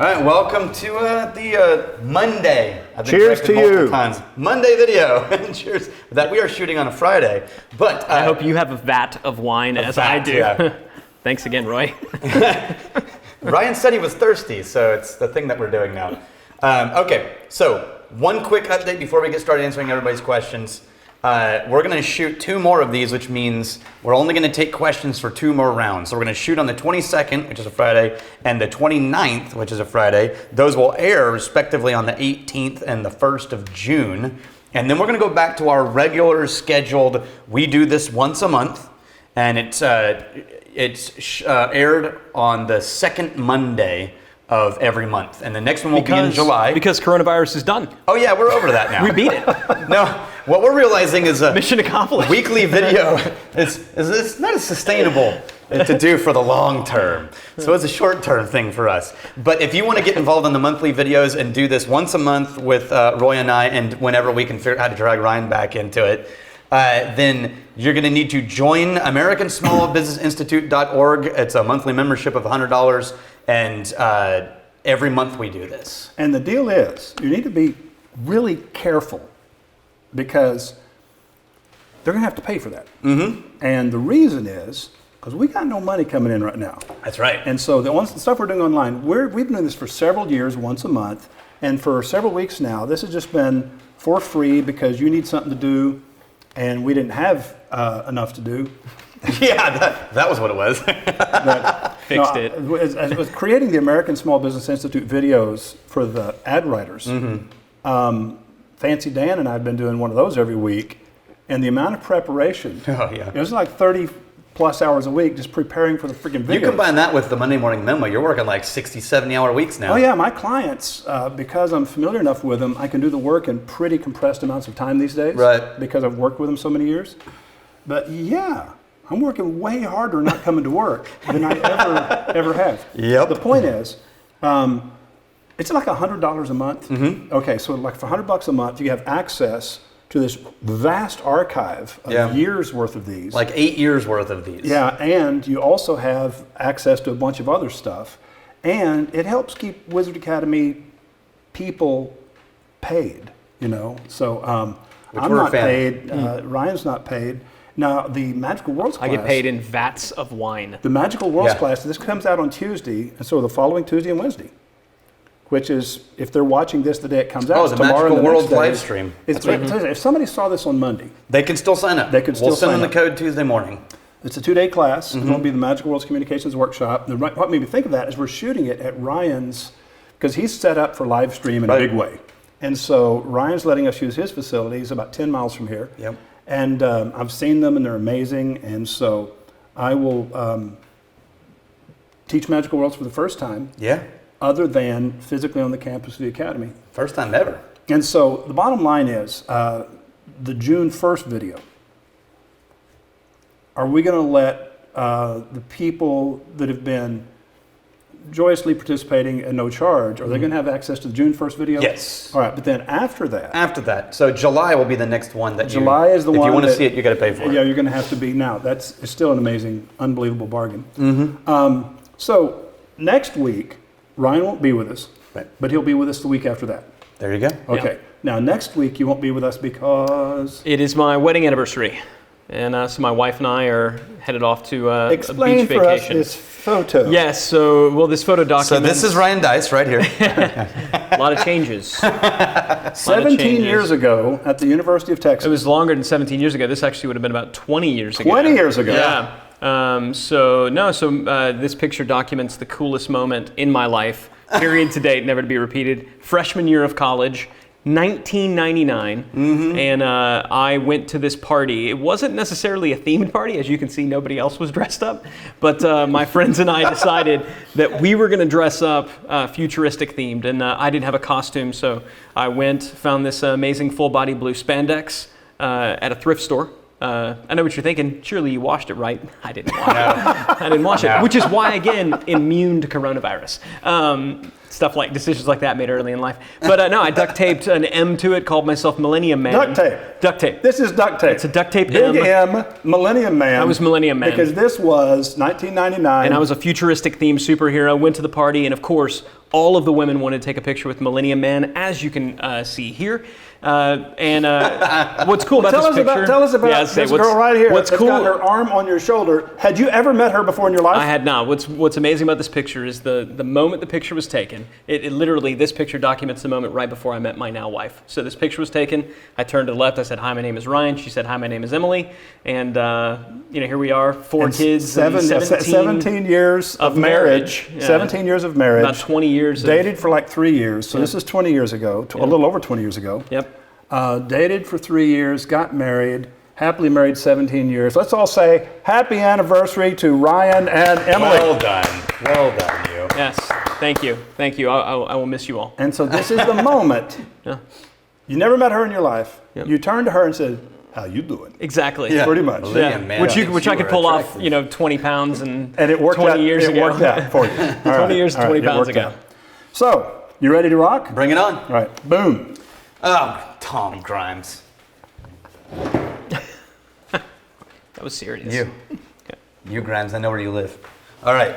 All right, welcome to the Monday. I've been Cheers corrected to multiple you. times. Monday video. Cheers. That we are shooting on a Friday, but I hope you have a vat of wine as I vat, do. yeah. Thanks again, Roy. Ryan said he was thirsty, so it's the thing that we're doing now. Okay, so one quick update before we get started answering everybody's questions. We're going to shoot 2 more of these, which means we're only going to take questions for 2 more rounds. So we're going to shoot on the 22nd, which is a Friday, and the 29th, which is a Friday. Those will air respectively on the 18th and the 1st of June. And then we're going to go back to our regular scheduled, we do this once a month, and it's aired on the second Monday of every month. And the next one will be in July. Because coronavirus is done. Oh yeah, we're over that now. We beat it. No, what we're realizing is a Mission accomplished. weekly video is not as sustainable to do for the long term. So it's a short term thing for us. But if you want to get involved in the monthly videos and do this once a month with Roy and I, and whenever we can figure out how to drag Ryan back into it, then you're going to need to join AmericanSmallBusinessInstitute.org. It's a monthly membership of $100, and every month we do this. And the deal is, you need to be really careful because they're going to have to pay for that. Mm-hmm. And the reason is because we got no money coming in right now. That's right. And so the stuff we're doing online, we've been doing this for several years, once a month, and for several weeks now. This has just been for free because you need something to do, and we didn't have enough to do. Yeah, that was what it was. Fixed it. As with creating the American Small Business Institute videos for the ad writers, Fancy Dan and I have been doing one of those every week, and the amount of preparation, it was like 30 plus hours a week just preparing for the freaking videos. You combine that with the Monday Morning Memo, you're working like 60, 70-hour weeks now. Oh yeah, my clients, because I'm familiar enough with them, I can do the work in pretty compressed amounts of time these days. Right. Because I've worked with them so many years. But yeah, I'm working way harder not coming to work than I ever have. Yep. The point is, it's like $100 a month. Mm-hmm. Okay, so like for $100 a month, you have access to this vast archive of years worth of these. Like 8 years worth of these. Yeah, and you also have access to a bunch of other stuff. And it helps keep Wizard Academy people paid, you know. So I'm not paid, Ryan's not paid. Now, the Magical Worlds class... I get paid in vats of wine. The Magical Worlds class, this comes out on Tuesday, and so the following Tuesday and Wednesday, which is, if they're watching this the day it comes out, the tomorrow Magical and the Worlds next day, live stream. That's right. If somebody saw this on Monday... They can still sign up. We'll send them the code Tuesday morning. It's a 2-day class. It won't be the Magical Worlds Communications Workshop. What made me think of that is we're shooting it at Ryan's, because he's set up for live stream in a big way. And so Ryan's letting us use his facilities about 10 miles from here. Yep. And I've seen them, and they're amazing. And so I will teach Magical Worlds for the first time. Yeah. Other than physically on the campus of the Academy. First time ever. And so the bottom line is, the June 1st video, are we going to let the people that have been joyously participating at no charge, are they going to have access to the June 1st video? Yes. All right, but then after that. So July will be the next one that July is the one if you want to see it, you got to pay for it. Yeah, you're going to have to be. Now, it's still an amazing, unbelievable bargain. Mm-hmm. So next week, Ryan won't be with us, but he'll be with us the week after that. There you go. Okay. Yeah. Now, next week, you won't be with us because... It is my wedding anniversary. And so my wife and I are headed off to a beach vacation. Explain for us this photo. Yes, this photo document. So this is Ryan Deiss right here. A lot of changes. 17 years ago at the University of Texas. It was longer than 17 years ago. This actually would have been about 20 years ago. 20 years ago. Yeah. This picture documents the coolest moment in my life, period to date, never to be repeated. Freshman year of college, 1999, and I went to this party. It wasn't necessarily a themed party, as you can see, nobody else was dressed up, but my friends and I decided that we were going to dress up futuristic themed, and I didn't have a costume, so I went, found this amazing full-body blue spandex at a thrift store. I know what you're thinking. Surely you washed it, right? I didn't wash it. I didn't wash it, which is why, again, immune to coronavirus. decisions like that made early in life. But no, I duct taped an M to it, called myself Millennium Man. Duct tape. Duct tape. This is duct tape. It's a duct tape Big M, Millennium Man. I was Millennium Man. Because this was 1999. And I was a futuristic themed superhero, went to the party, and of course, all of the women wanted to take a picture with Millennium Man, as you can see here. What's cool about this picture? Tell us about this girl right here. What's that's cool? got her arm on your shoulder. Had you ever met her before in your life? I had not. What's amazing about this picture is the moment the picture was taken. It literally, this picture documents the moment right before I met my now wife. So this picture was taken. I turned to the left. I said, "Hi, my name is Ryan." She said, "Hi, my name is Emily." And here we are, 4 kids, 17 years of marriage. Yeah. 17 years of marriage. About 20 years. Dated for like 3 years. So this is 20 years ago, a little over 20 years ago. Yep. Dated for 3 years, got married, happily married 17 years. Let's all say happy anniversary to Ryan and Emily. Well done, you. Yes, thank you. I will miss you all. And so this is the moment. Yeah. You never met her in your life. Yep. You turned to her and said, "How you doing?" Exactly. Yeah. Pretty much. Millennium Man, Which I could pull off, attractive. 20 pounds and it worked 20 out, years ago. It worked out for you. 20 years and 20 pounds ago. So, you ready to rock? Bring it on. All right. Boom. Oh, Tom Grimes. That was serious. You Grimes, I know where you live. All right.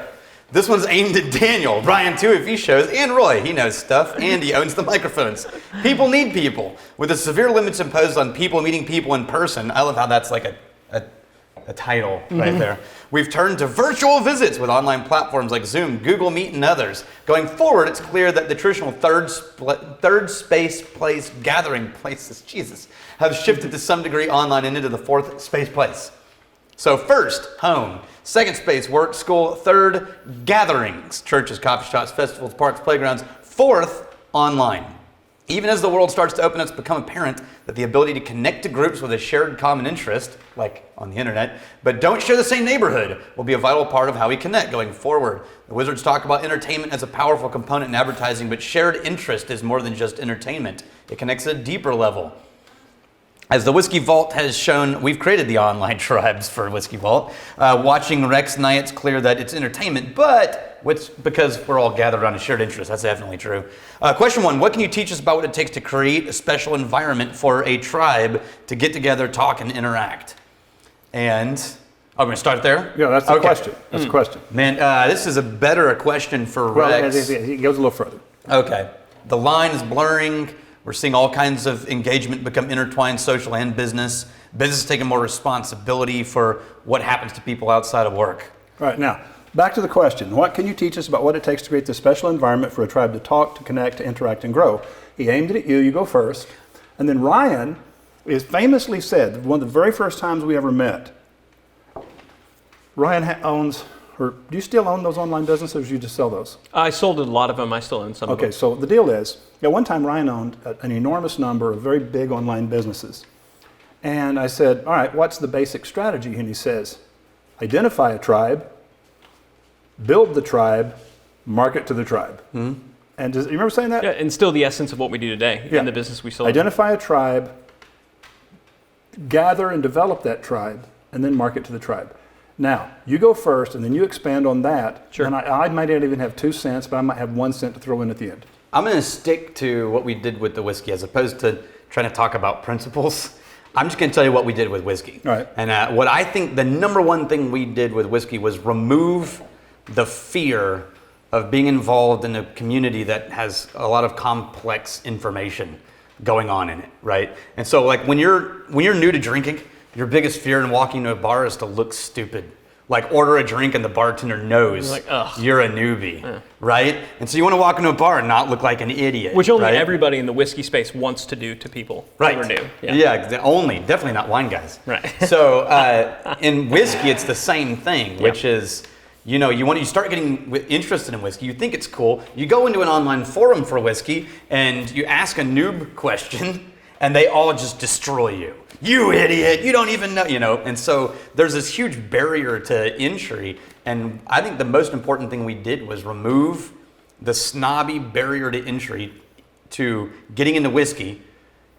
This one's aimed at Daniel. Brian, too, if he shows, and Roy. He knows stuff, and he owns the microphones. People need people. With the severe limits imposed on people meeting people in person, I love how that's like a title right there. We've turned to virtual visits with online platforms like Zoom, Google Meet, and others. Going forward, it's clear that the traditional third space place gathering places, have shifted to some degree online and into the fourth space place. So first, home. Second space, work, school. Third, gatherings, churches, coffee shops, festivals, parks, playgrounds. Fourth, online. Even as the world starts to open, it's become apparent that the ability to connect to groups with a shared common interest, like on the internet, but don't share the same neighborhood, will be a vital part of how we connect going forward. The Wizards talk about entertainment as a powerful component in advertising, but shared interest is more than just entertainment. It connects at a deeper level. As the Whiskey Vault has shown, we've created the online tribes for Whiskey Vault. Watching Rex Night, it's clear that it's entertainment, but because we're all gathered around a shared interest. That's definitely true. Question 1, what can you teach us about what it takes to create a special environment for a tribe to get together, talk, and interact? And, I'm going to start there? Yeah, that's the question. That's the question. Man, this is a better question for Rex. He goes a little further. Okay. The line is blurring. We're seeing all kinds of engagement become intertwined, social and business. Business is taking more responsibility for what happens to people outside of work. All right, now, back to the question. What can you teach us about what it takes to create this special environment for a tribe to talk, to connect, to interact, and grow? He aimed it at you. You go first. And then Ryan is famously said, one of the very first times we ever met, Ryan owns, or do you still own those online businesses, or do you just sell those? I sold a lot of them. I still own some of them. Okay, so the deal is, at one time Ryan owned an enormous number of very big online businesses. And I said, all right, what's the basic strategy? And he says, identify a tribe, build the tribe, market to the tribe. Mm-hmm. And you remember saying that? Yeah, and still the essence of what we do today in the business we sold. Identify a tribe, gather and develop that tribe, and then market to the tribe. Now, you go first, and then you expand on that. Sure. And I might not even have 2 cents, but I might have 1 cent to throw in at the end. I'm going to stick to what we did with the whiskey as opposed to trying to talk about principles. I'm just going to tell you what we did with whiskey. All right. And what I think the number one thing we did with whiskey was remove the fear of being involved in a community that has a lot of complex information going on in it, right? And so like when you're new to drinking, your biggest fear in walking to a bar is to look stupid. Like order a drink and the bartender knows you're a newbie, right? And so you want to walk into a bar and not look like an idiot. Which only right? everybody in the whiskey space wants to do to people right. who are new. Yeah, definitely not wine guys. Right. So in whiskey, it's the same thing, which is, you start getting interested in whiskey, you think it's cool, you go into an online forum for whiskey and you ask a noob question and they all just destroy you. You idiot, you don't even know, and so there's this huge barrier to entry, and I think the most important thing we did was remove the snobby barrier to entry to getting into whiskey,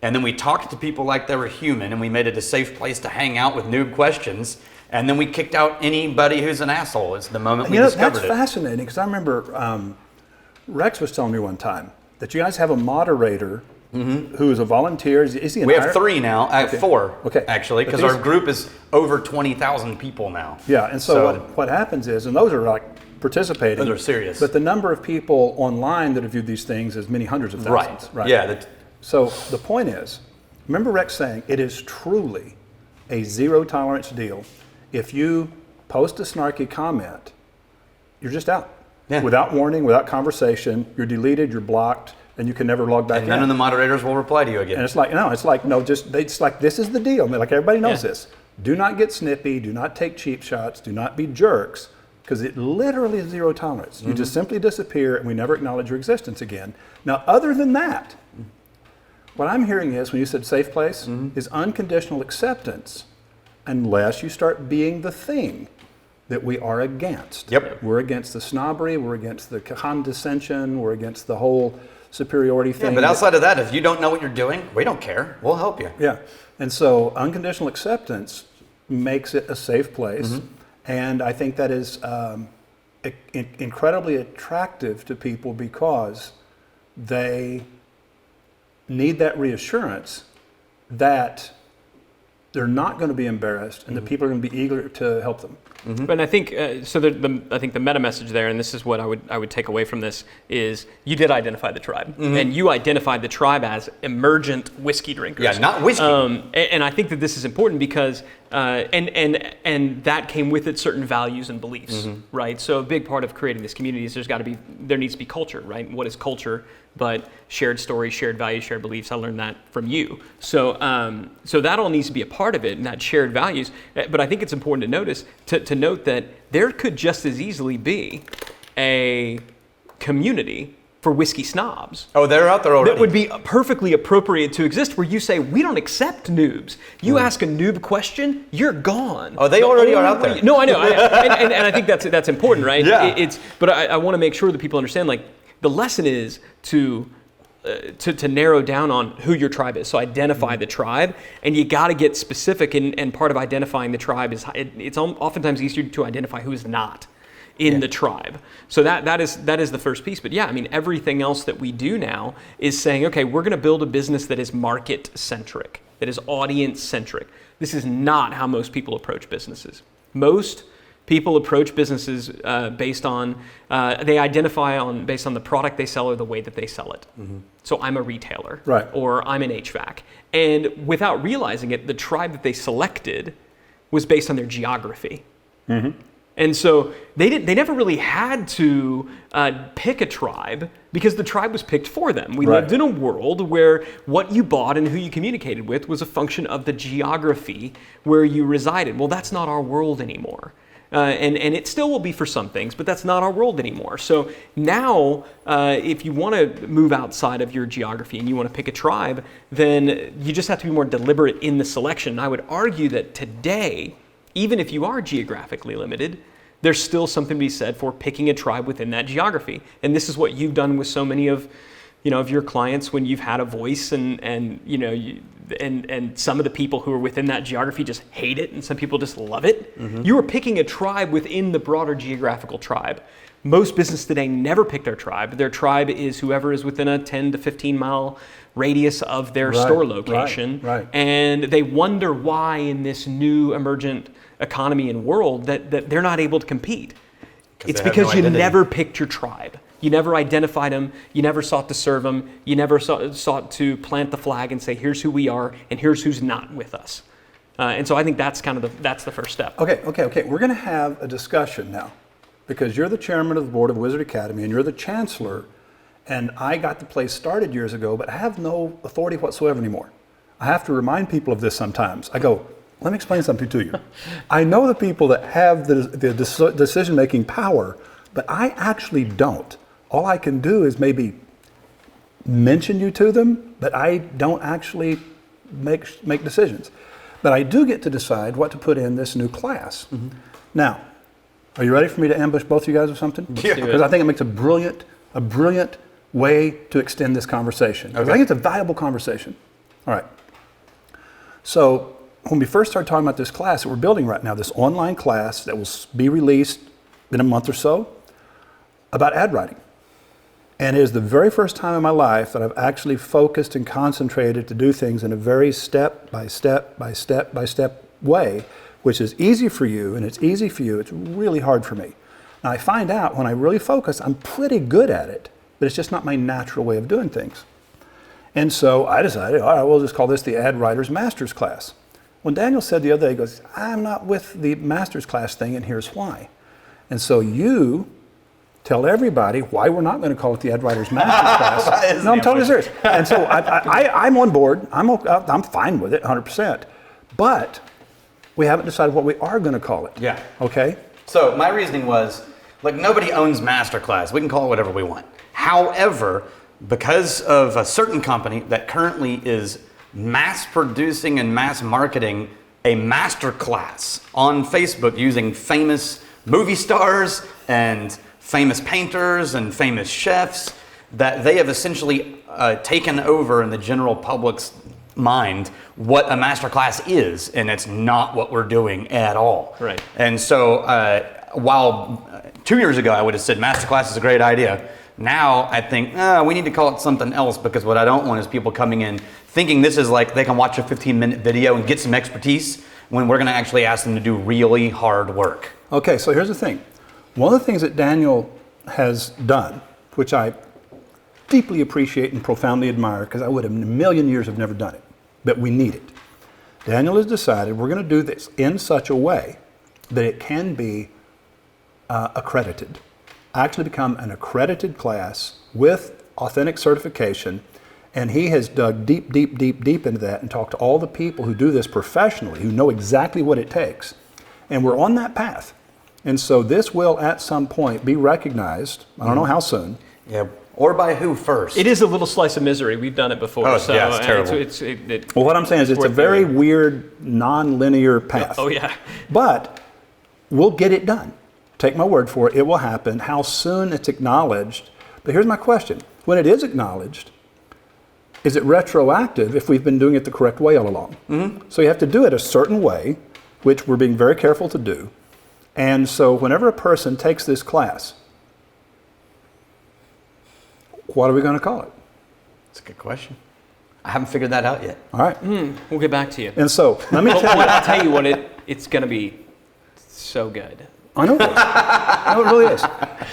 and then we talked to people like they were human, and we made it a safe place to hang out with noob questions, and then we kicked out anybody who's an asshole. It's the moment we discovered that's it. Fascinating, because I remember Rex was telling me one time that you guys have a moderator who is a volunteer. Is he? We have 3 now. I have 4. Okay. Actually, because our group is over 20,000 people now. Yeah, and so what happens is, and those are like participating. Those are serious. But the number of people online that have viewed these things is many hundreds of thousands. Right. Yeah. So the point is, remember Rex saying it is truly a zero tolerance deal. If you post a snarky comment, you're just out. Yeah. Without warning, without conversation, you're deleted, you're blocked, and you can never log back in. And none of the moderators will reply to you again. And it's like, this is the deal. I mean, like everybody knows this. Do not get snippy, do not take cheap shots, do not be jerks, because it literally is zero tolerance. You just simply disappear and we never acknowledge your existence again. Now, other than that, what I'm hearing is, when you said safe place, is unconditional acceptance unless you start being the thing that we are against. Yep. We're against the snobbery, we're against the condescension, we're against the whole superiority thing. Yeah, but outside of that, if you don't know what you're doing, we don't care. We'll help you. Yeah. And so unconditional acceptance makes it a safe place. And I think that is incredibly attractive to people because they need that reassurance that they're not going to be embarrassed and that people are going to be eager to help them. But I think I think the meta message there, and this is what I would take away from this, is you did identify the tribe, and you identified the tribe as emergent whiskey drinkers. Yeah, not whiskey. And I think that this is important because and that came with it certain values and beliefs, right? So a big part of creating this community is there needs to be culture, right? What is culture? But shared stories, shared values, shared beliefs. I learned that from you. So that all needs to be a part of it, and that shared values. But I think it's important to note that there could just as easily be a community for whiskey snobs. Oh, they're out there already. That would be perfectly appropriate to exist, where you say, we don't accept noobs. You ask a noob question, you're gone. Oh, they already are out there. No, I know. And I think that's important, right? Yeah. But I want to make sure that people understand, like, the lesson is to narrow down on who your tribe is. So identify the tribe, and you got to get specific. And part of identifying the tribe is it's oftentimes easier to identify who is not in the tribe. So that is the first piece. But yeah, I mean, everything else that we do now is saying, okay, we're going to build a business that is market centric, that is audience centric. This is not how most people approach businesses. Most people approach businesses based on based on the product they sell or the way that they sell it. So I'm a retailer, right, or I'm an HVAC, and without realizing it, the tribe that they selected was based on their geography. And so they never really had to pick a tribe because the tribe was picked for them. We lived in a world where what you bought and who you communicated with was a function of the geography where you resided. Well, that's not our world anymore. And it still will be for some things, but that's not our world anymore. So now, if you want to move outside of your geography and you want to pick a tribe, then you just have to be more deliberate in the selection. And I would argue that today, even if you are geographically limited, there's still something to be said for picking a tribe within that geography. And this is what you've done with so many of your clients when you've had a voice, and some of the people who are within that geography just hate it, and some people just love it. You are picking a tribe within the broader geographical tribe. Most businesses today never pick their tribe. Their tribe is whoever is within a 10 to 15 mile radius of their store location. Right. And they wonder why in this new emergent economy and world that they're not able to compete. It's because you never picked your tribe. You never identified them. You never sought to serve them. You never sought to plant the flag and say, here's who we are and here's who's not with us. And so I think that's kind of that's the first step. Okay. We're going to have a discussion now because you're the chairman of the board of Wizard Academy and you're the chancellor. And I got the place started years ago, but I have no authority whatsoever anymore. I have to remind people of this sometimes. I go, let me explain something to you. I know the people that have the decision-making power, but I actually don't. All I can do is maybe mention you to them, but I don't actually make decisions. But I do get to decide what to put in this new class. Now, are you ready for me to ambush both of you guys with something? Yeah. Because I think it makes a brilliant way to extend this conversation. Okay. I think it's a valuable conversation. All right. So when we first started talking about this class that we're building right now, this online class that will be released in a month or so about ad writing. And it is the very first time in my life that I've actually focused and concentrated to do things in a very step by step by step by step way, which is easy for you and it's easy for you. It's really hard for me. And I find out when I really focus, I'm pretty good at it, but it's just not my natural way of doing things. And so I decided, all right, we'll just call this the Ad Writer's Master's Class. When Daniel said the other day, he goes, I'm not with the Master's Class thing, and here's why. And so you tell everybody why we're not going to call it the Ad Writer's Master's Class. No, I'm totally serious. And so I'm on board. I'm fine with it, 100%. But we haven't decided what we are going to call it. Yeah. Okay? So my reasoning was, like, nobody owns Masterclass. We can call it whatever we want. However, because of a certain company that currently is mass producing and mass marketing a masterclass on Facebook using famous movie stars and famous painters and famous chefs, that they have essentially taken over in the general public's mind what a masterclass is, and it's not what we're doing at all. Right. And so while 2 years ago I would have said masterclass is a great idea, now I think we need to call it something else, because what I don't want is people coming in thinking this is like they can watch a 15-minute video and get some expertise, when we're going to actually ask them to do really hard work. Okay, so here's the thing. One of the things that Daniel has done, which I deeply appreciate and profoundly admire, because I would have in a million years have never done it, but we need it. Daniel has decided we're going to do this in such a way that it can be accredited. Actually become an accredited class with authentic certification, and he has dug deep, deep, deep, deep into that and talked to all the people who do this professionally, who know exactly what it takes. And we're on that path. And so this will at some point be recognized, I don't know how soon. Yeah, or by who first? It is a little slice of misery. We've done it before. Oh, so, yeah, it's terrible. Well, what I'm saying is it's a very weird, non-linear path. Oh, yeah. But we'll get it done. Take my word for it, it will happen. How soon it's acknowledged. But here's my question. When it is acknowledged, is it retroactive if we've been doing it the correct way all along? Mm-hmm. So you have to do it a certain way, which we're being very careful to do. And so whenever a person takes this class, what are we going to call it? That's a good question. I haven't figured that out yet. All right. We'll get back to you. And so let me tell you. I'll tell you what, it's going to be so good. I know it is. I know it really is.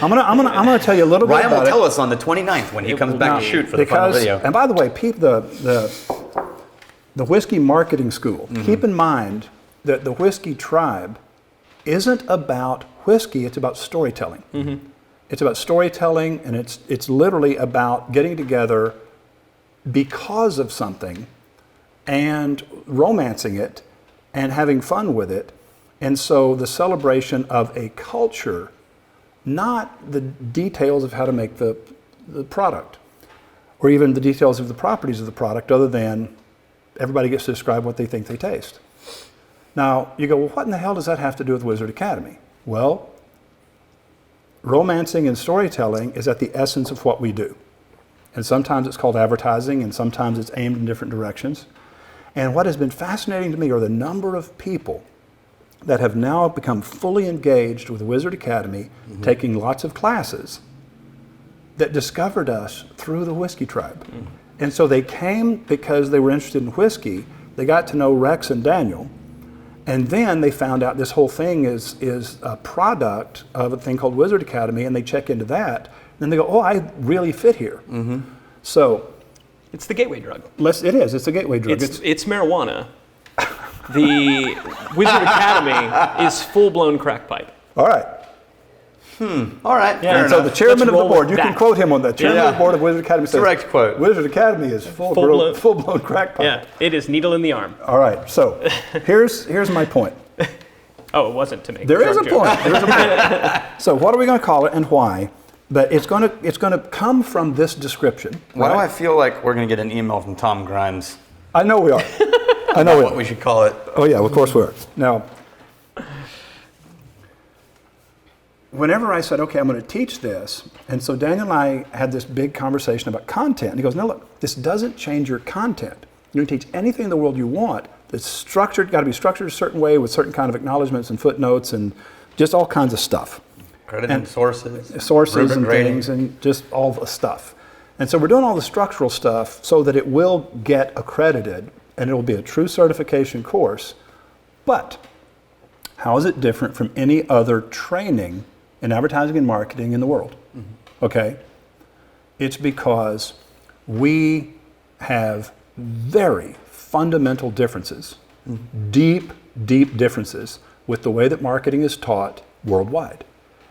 I'm gonna tell you a little bit Ryan about will it. tell us on the 29th when he comes back to shoot for the final video. And by the way, the whiskey marketing school, keep in mind that the whiskey tribe isn't about whiskey, it's about storytelling. Mm-hmm. It's about storytelling, and it's literally about getting together because of something and romancing it and having fun with it. And so the celebration of a culture, not the details of how to make the product, or even the details of the properties of the product, other than everybody gets to describe what they think they taste. Now, you go, well, what in the hell does that have to do with Wizard Academy? Well, romancing and storytelling is at the essence of what we do. And sometimes it's called advertising, and sometimes it's aimed in different directions. And what has been fascinating to me are the number of people that have now become fully engaged with Wizard Academy, taking lots of classes, that discovered us through the Whiskey Tribe. And so they came because they were interested in whiskey. They got to know Rex and Daniel, and then they found out this whole thing is a product of a thing called Wizard Academy, and they check into that, and they go, oh, I really fit here. Mm-hmm. So it's the gateway drug. It's a gateway drug. It's marijuana. The Wizard Academy is full-blown crack pipe. All right. All right. Yeah. And so the chairman of the board, you can quote him on that. Chairman of the board of Wizard Academy says, direct quote. Wizard Academy is full-blown crack pipe. Yeah, it is needle in the arm. All right. So here's my point. Oh, it wasn't to me. There is a point. So what are we going to call it and why? But it's going to come from this description. Why do I feel like we're going to get an email from Tom Grimes? I know we are. I know what we should call it. Oh yeah, of course we are. Now, whenever I said, okay, I'm going to teach this, and so Daniel and I had this big conversation about content. And he goes, no, look, this doesn't change your content. You can teach anything in the world you want that's structured, got to be structured a certain way with certain kind of acknowledgments and footnotes and just all kinds of stuff. Credited sources and grading. things, and just all the stuff. And so we're doing all the structural stuff so that it will get accredited and it will be a true certification course. But how is it different from any other training in advertising and marketing in the world? Okay? It's because we have very fundamental differences, deep differences with the way that marketing is taught worldwide,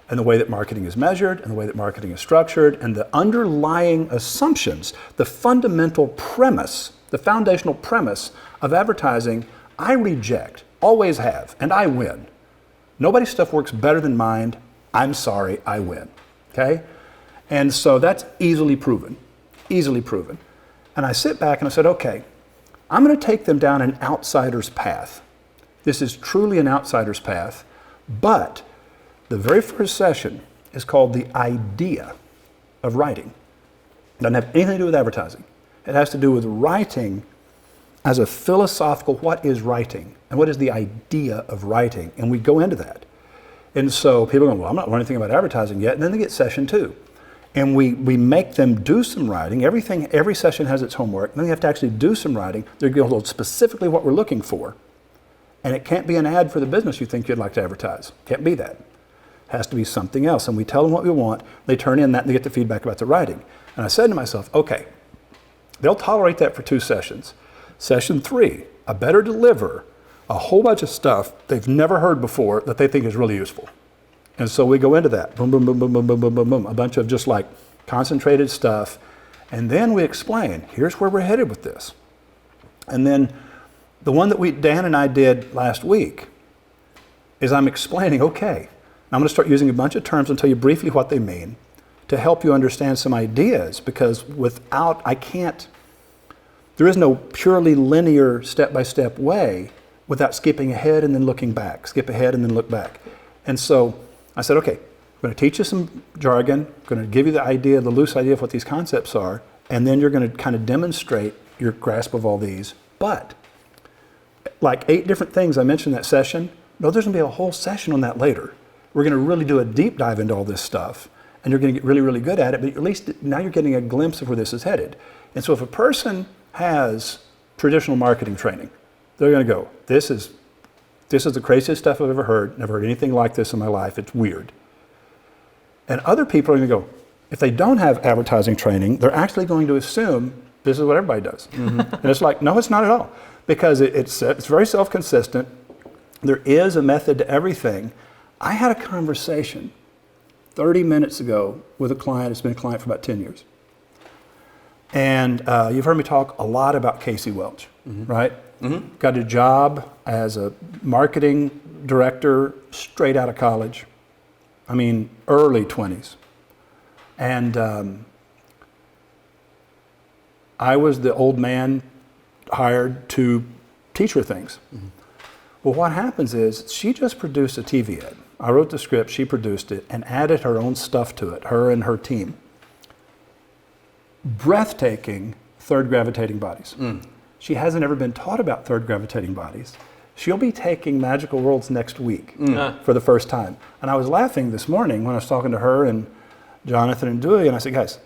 and the way that marketing is measured, and the way that marketing is structured, and the underlying assumptions, the fundamental premise, the foundational premise of advertising, I reject, always have, and I win. Nobody's stuff works better than mine. I'm sorry, I win. Okay? And so that's easily proven. And I sit back and I said, okay, I'm going to take them down an outsider's path. This is truly an outsider's path, but the very first session is called the idea of writing. It doesn't have anything to do with advertising. It has to do with writing as a philosophical, what is writing? And what is the idea of writing? And we go into that. And so people go, well, I'm not learning anything about advertising yet. And then they get session 2. And we make them do some writing. Every session has its homework. And then they have to actually do some writing. They're going to specifically what we're looking for. And it can't be an ad for the business you think you'd like to advertise. Can't be that. It has to be something else. And we tell them what we want. They turn in that and they get the feedback about the writing. And I said to myself, okay, they'll tolerate that for 2 sessions. Session 3, I better deliver a whole bunch of stuff they've never heard before that they think is really useful. And so we go into that, boom, boom, boom, boom, boom, boom, boom, boom, boom, a bunch of just like concentrated stuff. And then we explain, here's where we're headed with this. And then the one that Dan and I did last week is I'm explaining, okay, I'm going to start using a bunch of terms and tell you briefly what they mean to help you understand some ideas, because there is no purely linear step-by-step way without skipping ahead and then looking back, skip ahead and then look back. And so I said, okay, I'm going to teach you some jargon, I'm going to give you the loose idea of what these concepts are, and then you're going to kind of demonstrate your grasp of all these. But like 8 different things I mentioned in that session, there's going to be a whole session on that later. We're going to really do a deep dive into all this stuff, and you're going to get really, really good at it, but at least now you're getting a glimpse of where this is headed. And so if a person has traditional marketing training, they're going to go, this is the craziest stuff I've ever heard. Never heard anything like this in my life. It's weird. And other people are going to go, if they don't have advertising training, they're actually going to assume this is what everybody does. And it's like, no, it's not at all. Because it's very self-consistent. There is a method to everything. I had a conversation 30 minutes ago with a client. It's been a client for about 10 years. And you've heard me talk a lot about Casey Welch, right? Got a job as a marketing director straight out of college. I mean, early 20s. And I was the old man hired to teach her things. Well, what happens is she just produced a TV ad. I wrote the script, she produced it, and added her own stuff to it, her and her team. Breathtaking third gravitating bodies. She hasn't ever been taught about third gravitating bodies. She'll be taking Magical Worlds next week for the first time. And I was laughing this morning when I was talking to her and Jonathan and Dewey, and I said, guys,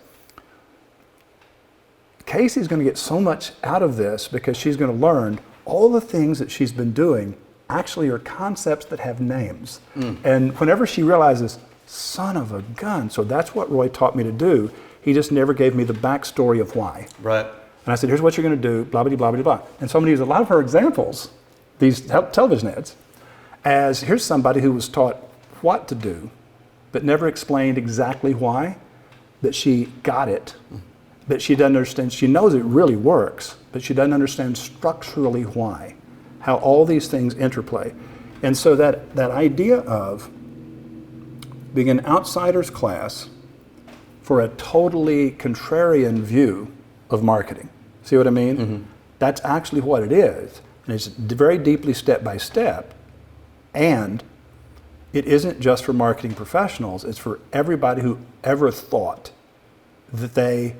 Casey's going to get so much out of this because she's going to learn all the things that she's been doing actually are concepts that have names. And whenever she realizes, son of a gun, so that's what Roy taught me to do, he just never gave me the backstory of why. Right. And I said, here's what you're going to do, blah, blah, blah, blah, blah. And so I'm going to use a lot of her examples, these television ads, as here's somebody who was taught what to do, but never explained exactly why, that she got it, that she doesn't understand. She knows it really works, but she doesn't understand structurally why, how all these things interplay. And so that idea of being an outsider's class for a totally contrarian view of marketing. See what I mean? That's actually what it is. And it's very deeply step by step. And it isn't just for marketing professionals, it's for everybody who ever thought that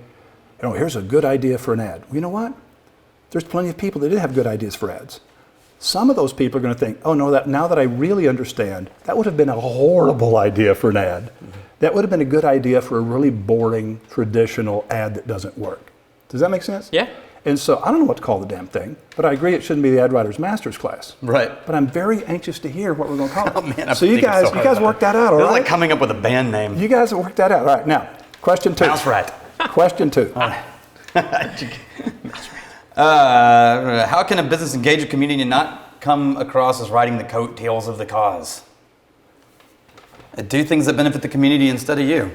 here's a good idea for an ad. Well, you know what? There's plenty of people that did have good ideas for ads. some of those people are going to think, oh no, now that I really understand, that would have been a horrible idea for an ad. Mm-hmm. That would have been a good idea for a really boring, traditional ad that doesn't work. Does that make sense? Yeah. And so I don't know what to call the damn thing, but I agree it shouldn't be the Ad Writer's Master's Class. Right. But I'm very anxious to hear what we're going to call it. Oh, man, so you guys worked that out, all right? It's like coming up with a band name. You guys have worked that out. All right, now, question 2. Mouse Rat. Question 2. How can a business engage a community and not come across as riding the coattails of the cause? Do things that benefit the community instead of you.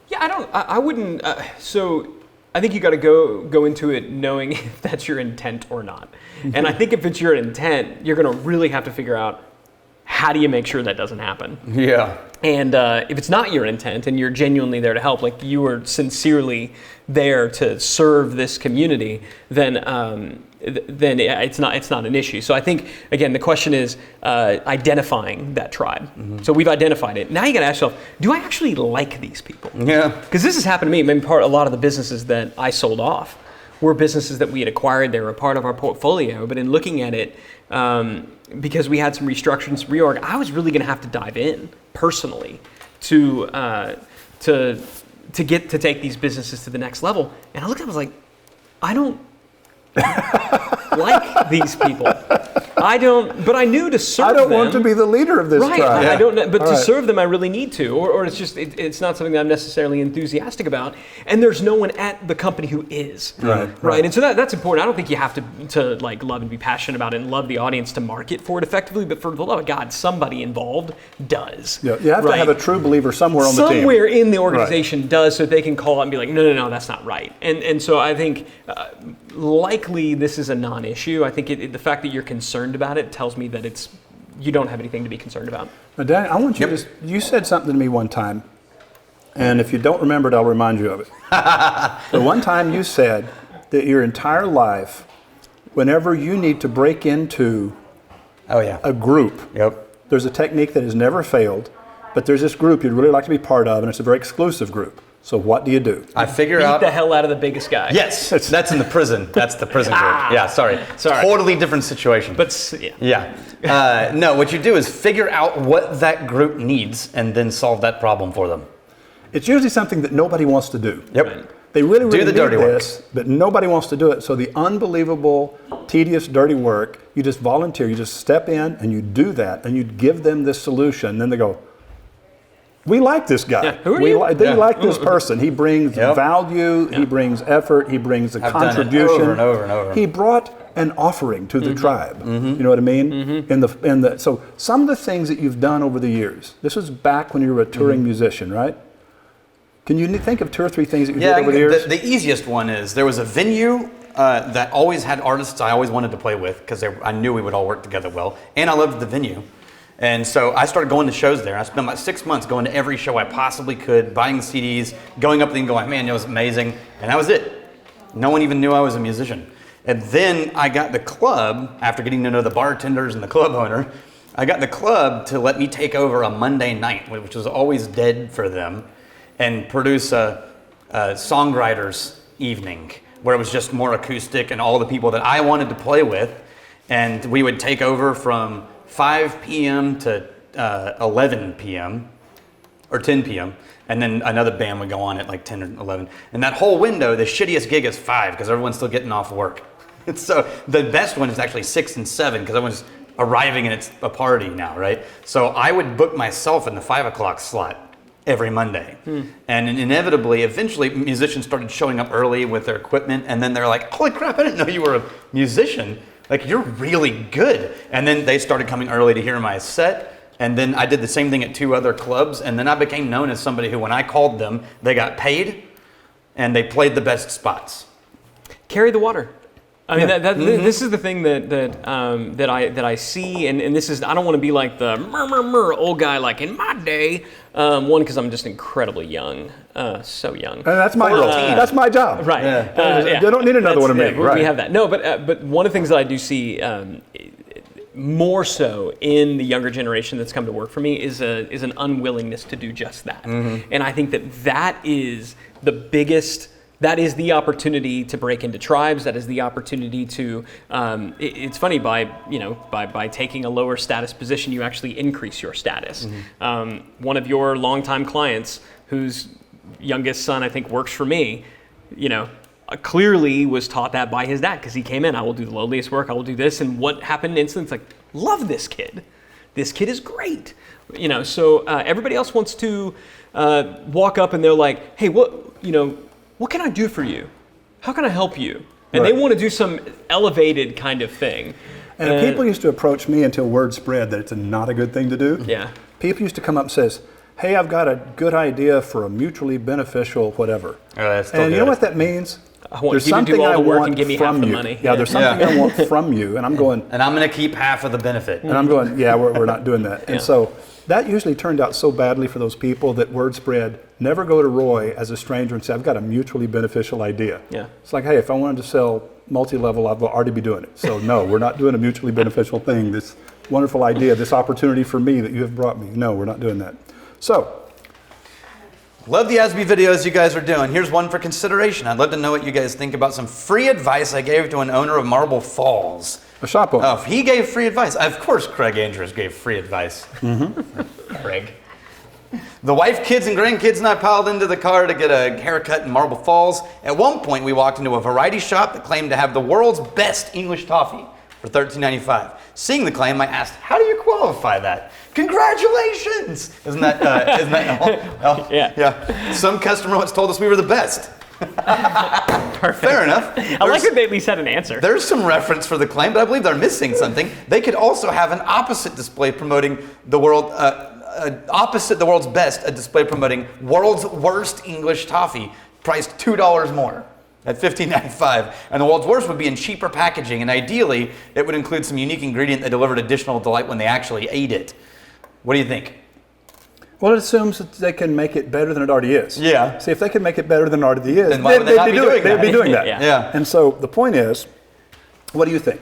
Yeah, I wouldn't, so I think you got to go into it knowing if that's your intent or not. And I think if it's your intent, you're going to really have to figure out how do you make sure that doesn't happen. Yeah. And if it's not your intent and you're genuinely there to help, like you are sincerely there to serve this community, then it's not an issue. So I think, again, the question is identifying that tribe. Mm-hmm. So we've identified it. Now you got to ask yourself, do I actually like these people? Yeah. Because this has happened to me. Maybe a lot of the businesses that I sold off were businesses that we had acquired. They were a part of our portfolio. But in looking at it, because we had some restructuring, some reorg, I was really going to have to dive in personally to take these businesses to the next level. And I looked at it, I was like, I don't like these people. But I knew to serve them. I don't want to be the leader of this tribe. I don't. But to serve them, I really need to, or it's just it's not something that I'm necessarily enthusiastic about. And there's no one at the company who is. Right. And so that's important. I don't think you have to like love and be passionate about it and love the audience to market for it effectively. But for the love of God, somebody involved does. Yeah, you have to have a true believer somewhere on the team. Somewhere in the organization does, so they can call out and be like, no, that's not right. And so I think likely this is a non-issue. I think the fact that you're concerned about it tells me that you don't have anything to be concerned about. Now, Dan, I want you to you said something to me one time, and if you don't remember it, I'll remind you of it. The one time you said that your entire life, whenever you need to break into a group, there's a technique that has never failed, but there's this group you'd really like to be part of, and it's a very exclusive group. So what do you do? I figure out... Beat the hell out of the biggest guy. Yes, that's in the prison. That's the prison group. Yeah, sorry. Totally different situation. But, no, what you do is figure out what that group needs and then solve that problem for them. It's usually something that nobody wants to do. Yep. Right. They really do the dirty work, but nobody wants to do it. So the unbelievable, tedious, dirty work, you just volunteer. You just step in and you do that, and you give them this solution. And then they go, we like this guy. Yeah. Who are you? They like this person. He brings value. He brings effort. He brings a contribution. Done it over and over and over. He brought an offering to the tribe. Mm-hmm. You know what I mean? Mm-hmm. So some of the things that you've done over the years. This was back when you were a touring musician, right? Can you think of 2 or 3 things that you did over the years? The easiest one is there was a venue that always had artists I always wanted to play with because I knew we would all work together well, and I loved the venue. And so I started going to shows there. I spent about 6 months going to every show I possibly could, buying CDs, going up there and going, man, it was amazing. And that was it. No one even knew I was a musician. And then I got the club, after getting to know the bartenders and the club owner, I got the club to let me take over a Monday night, which was always dead for them, and produce a songwriter's evening where it was just more acoustic and all the people that I wanted to play with. And we would take over from 5 p.m. to 11 p.m. or 10 p.m. And then another band would go on at like 10 or 11. And that whole window, the shittiest gig is 5 because everyone's still getting off work. And so the best one is actually 6 and 7 because everyone's arriving and it's a party now, right? So I would book myself in the 5 o'clock slot every Monday. And inevitably, eventually, musicians started showing up early with their equipment. And then they're like, holy crap, I didn't know you were a musician. Like, you're really good. And then they started coming early to hear my set. And then I did the same thing at 2 other clubs. And then I became known as somebody who, when I called them, they got paid and they played the best spots. Carry the water. I mean, this is the thing that I see, and this is, I don't want to be like the old guy like in my day. One, because I'm just incredibly young, so young. And that's my role. That's my job. Right. You don't need another one of me. We have that. No, but one of the things that I do see more so in the younger generation that's come to work for me is an unwillingness to do just that. And I think that is the biggest that is the opportunity to break into tribes. That is the opportunity to. It's funny, by taking a lower status position, you actually increase your status. One of your longtime clients, whose youngest son I think works for me, clearly was taught that by his dad, because he came in. I will do the lowliest work. I will do this, and what happened instantly? It's like, love this kid. This kid is great. So everybody else wants to walk up and they're like, hey, what can I do for you? How can I help you? And they want to do some elevated kind of thing. And people used to approach me until word spread that it's not a good thing to do. Yeah. People used to come up and says, hey, I've got a good idea for a mutually beneficial whatever. And you know what that means? There's something I want from you. Yeah, there's something I want from you. And I'm going... And I'm going to keep half of the benefit. And I'm going, yeah, we're not doing that. And so that usually turned out so badly for those people that word spread. Never go to Roy as a stranger and say, I've got a mutually beneficial idea. Yeah. It's like, hey, if I wanted to sell multi-level, I'd already be doing it. So no, we're not doing a mutually beneficial thing. This wonderful idea, this opportunity for me that you have brought me. No, we're not doing that. So. Love the ASB videos you guys are doing. Here's one for consideration. I'd love to know what you guys think about some free advice I gave to an owner of Marble Falls. A shop owner. Oh, if he gave free advice. Of course Craig Andrews gave free advice. Craig. The wife, kids, and grandkids and I piled into the car to get a haircut in Marble Falls. At one point, we walked into a variety shop that claimed to have the world's best English toffee for $13.95. Seeing the claim, I asked, how do you qualify that? Congratulations! Isn't that yeah. Some customer once told us we were the best. Perfect. Fair enough. I like that they at least had an answer. There's some reference for the claim, but I believe they're missing something. They could also have an opposite display promoting the world, opposite the world's best, a display promoting world's worst English toffee, priced $2 more at $15.95. And the world's worst would be in cheaper packaging, and ideally, it would include some unique ingredient that delivered additional delight when they actually ate it. What do you think? Well, it assumes that they can make it better than it already is. Yeah. See, if they can make it better than it already is, then why would they not be doing that? They'd be doing that. Yeah. And so the point is, what do you think?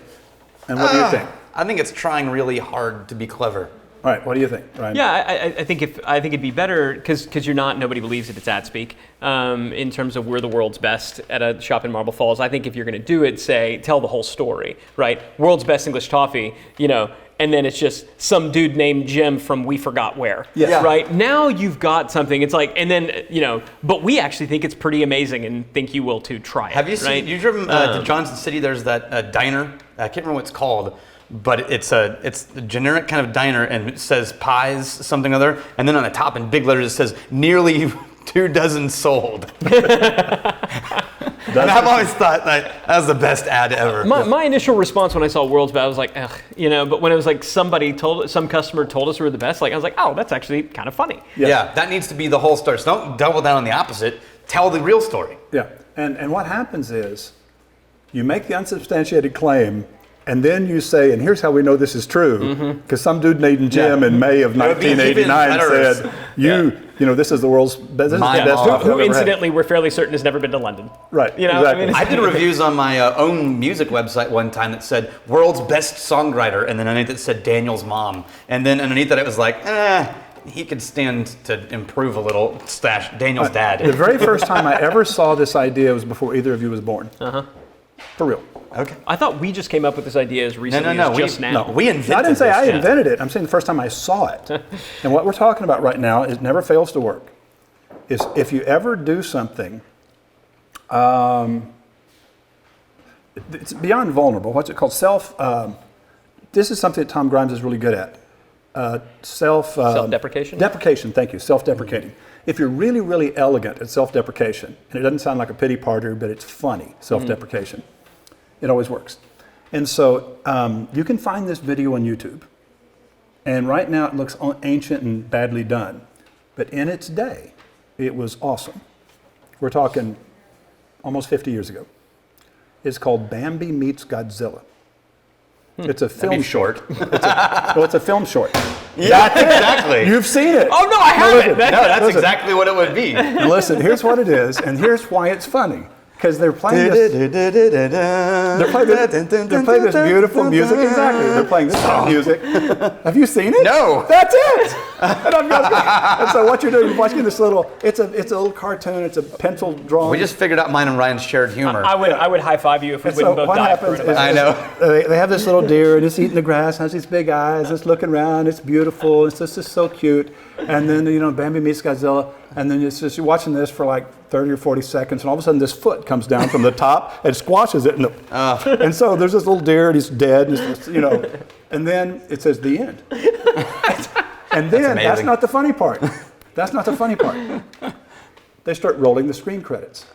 And what do you think? I think it's trying really hard to be clever. All right, what do you think, Ryan? Yeah, I think it'd be better because you're not, nobody believes it, it's ad speak. In terms of we're the world's best at a shop in Marble Falls, I think if you're going to do it, tell the whole story, right? World's best English toffee, and then it's just some dude named Jim from we forgot where, right? Now you've got something. It's like, and then but we actually think it's pretty amazing and think you will too. Try it. Have you seen? You driven to Johnson City? There's that diner. I can't remember what it's called. But it's a generic kind of diner, and it says pies something other, and then on the top in big letters it says nearly 24 sold. And I've always thought that was the best ad ever. My initial response when I saw World's Best, I was like, ugh, but when it was like some customer told us we were the best, like I was like, oh, that's actually kind of funny. Yeah, that needs to be the whole story. So don't double down on the opposite. Tell the real story. Yeah, and what happens is you make the unsubstantiated claim. And then you say, and here's how we know this is true, because some dude named Jim in May of 1989 said, this is the world's best. Who incidentally, we're fairly certain has never been to London. Right, exactly. I did reviews on my own music website one time that said, world's best songwriter, and then underneath it said Daniel's mom. And then underneath that it was like, he could stand to improve a little, Daniel's dad. The very first time I ever saw this idea was before either of you was born. For real. Okay. I thought we just came up with this idea as recently as just now. No, we invented it. I didn't say I invented it. I'm saying the first time I saw it. And what we're talking about right now, it never fails to work, is if you ever do something, it's beyond vulnerable. What's it called? This is something that Tom Grimes is really good at. Self-deprecation? Deprecation, thank you. Self-deprecating. If you're really, really elegant at self-deprecation, and it doesn't sound like a pity party, but it's funny, self-deprecation, it always works. And so you can find this video on YouTube. And right now it looks ancient and badly done. But in its day, it was awesome. We're talking almost 50 years ago. It's called Bambi Meets Godzilla. It's a film short. It's a film short. Yeah, exactly. You've seen it. Oh, no, I haven't. That's exactly what it would be. Listen, here's what it is, and here's why it's funny. because they're playing this. They're playing this beautiful music. Exactly. They're playing this kind of music. Have you seen it? No. That's it. And so what you're doing is watching this little. It's a little cartoon. It's a pencil drawing. We just figured out mine and Ryan's shared humor. I would high five you if we And wouldn't so both what die happens for it. is, I know. They have this little deer, and it's eating the grass, has these big eyes, it's looking around, it's beautiful, it's just so cute. And then, Bambi meets Godzilla, and then it's just, you're watching this for like 30 or 40 seconds, and all of a sudden this foot comes down from the top and squashes it. And so there's this little deer, and he's dead, and, and then it says the end. And then that's not the funny part. That's not the funny part. They start rolling the screen credits.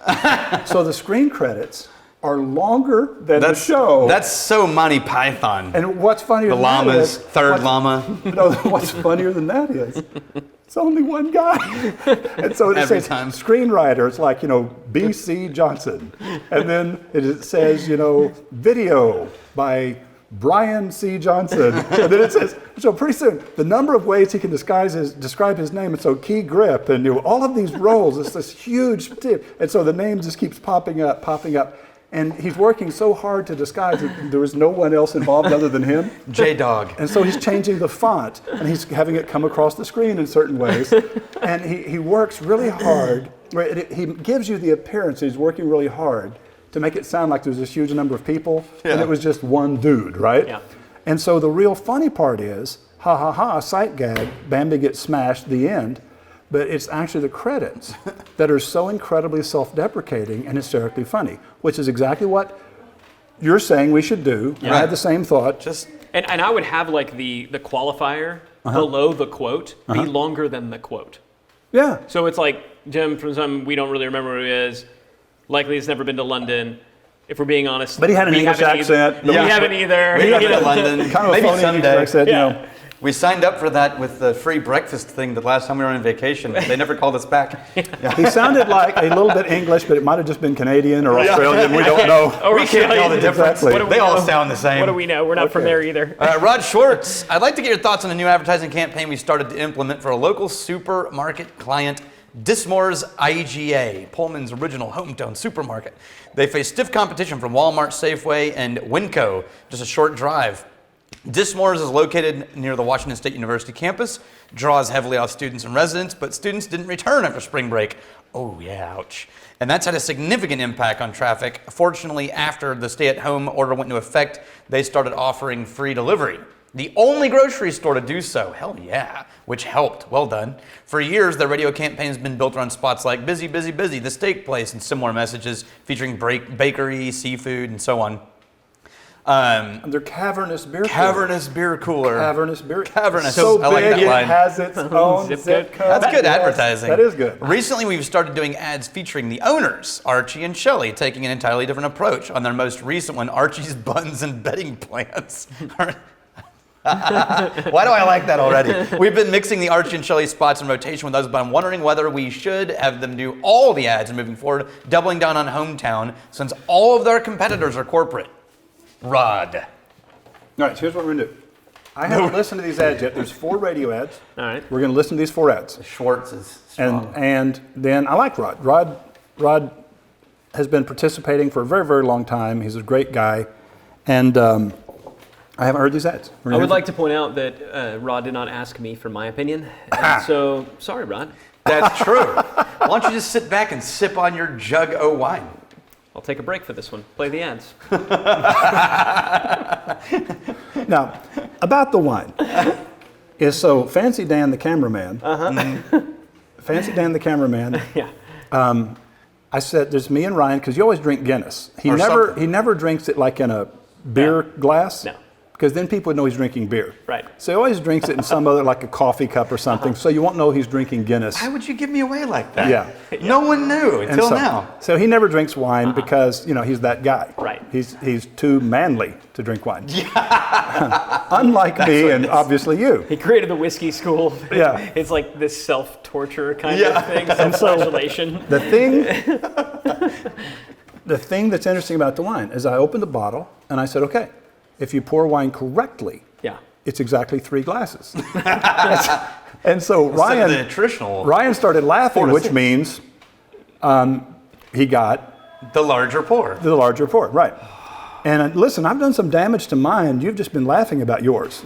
So the screen credits are longer than the show. That's so Monty Python. And what's funnier The than that llamas, is, third llama. No, what's funnier than that is, it's only one guy. And so it Every says time. screenwriter, it's like, B.C. Johnson. And then it says, video by Brian C. Johnson. And then it says, so pretty soon, the number of ways he can describe his name, and so key grip, and all of these roles, it's this huge tip. And so the name just keeps popping up. And he's working so hard to disguise that there is no one else involved other than him. J-Dog. And so he's changing the font, and he's having it come across the screen in certain ways. And he works really hard. He gives you the appearance that he's working really hard to make it sound like there's this huge number of people, and it was just one dude, right? Yeah. And so the real funny part is, ha ha ha, sight gag, Bambi gets smashed, the end. But it's actually the credits that are so incredibly self-deprecating and hysterically funny, which is exactly what you're saying we should do. Yeah. I had the same thought. And I would have like the qualifier below the quote be longer than the quote. Yeah. So it's like, Jim, from some, we don't really remember who he is. Likely he's never been to London. If we're being honest. But he had an English accent. We haven't either. We haven't been to London. Kind of a Maybe phony English someday. accent, We signed up for that with the free breakfast thing the last time we were on vacation. They never called us back. He sounded like a little bit English, but it might have just been Canadian or Australian. We don't know. We can't tell the difference. Exactly. They all sound the same. What do we know? We're not from there either. Rod Schwartz, I'd like to get your thoughts on a new advertising campaign we started to implement for a local supermarket client, Dismore's IGA, Pullman's original hometown supermarket. They face stiff competition from Walmart, Safeway, and Winco, just a short drive. Dismore's is located near the Washington State University campus, draws heavily off students and residents, but students didn't return after spring break. Oh yeah, ouch. And that's had a significant impact on traffic. Fortunately, after the stay-at-home order went into effect, they started offering free delivery. The only grocery store to do so, hell yeah, which helped, well done. For years, their radio campaign has been built around spots like Busy, Busy, Busy, the steak place, and similar messages featuring bakery, seafood, and so on. And their cavernous beer cooler. Cavernous beer cooler. Cavernous beer. Cavernous. So I like big that line. it has its own zip code. That's good advertising. That is good. Recently, we've started doing ads featuring the owners, Archie and Shelley, taking an entirely different approach. On their most recent one, Archie's Buns and Bedding Plants. Why do I like that already? We've been mixing the Archie and Shelley spots in rotation with those, but I'm wondering whether we should have them do all the ads moving forward, doubling down on hometown, since all of their competitors are corporate. Rod. All right, so here's what we're going to do. I haven't listened to these ads yet. There's 4 radio ads. All right. We're going to listen to these 4 ads. Schwartz is strong. And then I like Rod. Rod has been participating for a very, very long time. He's a great guy. And I haven't heard these ads. I would like to point out that Rod did not ask me for my opinion. So, sorry, Rod. That's true. Why don't you just sit back and sip on your jug o' wine? I'll take a break for this one. Play the ads. Now, about the wine is so Fancy Dan the cameraman. Fancy Dan the cameraman. Yeah. I said, there's me and Ryan, because you always drink Guinness. He Or never something. drinks it like in a beer glass. No. Because then people would know he's drinking beer. Right. So he always drinks it in some other, like a coffee cup or something, so you won't know he's drinking Guinness. Why would you give me away like that? Yeah. No one knew And until so, now. So he never drinks wine because, he's that guy. Right. He's too manly to drink wine. Unlike me and obviously you. He created the whiskey school. Yeah. It's like this self-torture kind Yeah. of thing, self-flagellation. The thing that's interesting about the wine is I opened the bottle and I said, okay, if you pour wine correctly, Yeah. it's exactly 3 glasses. And so Instead of the traditional. Ryan started laughing, 4 to which 6. means he got The larger pour. The larger pour, right. And listen, I've done some damage to mine. You've just been laughing about yours.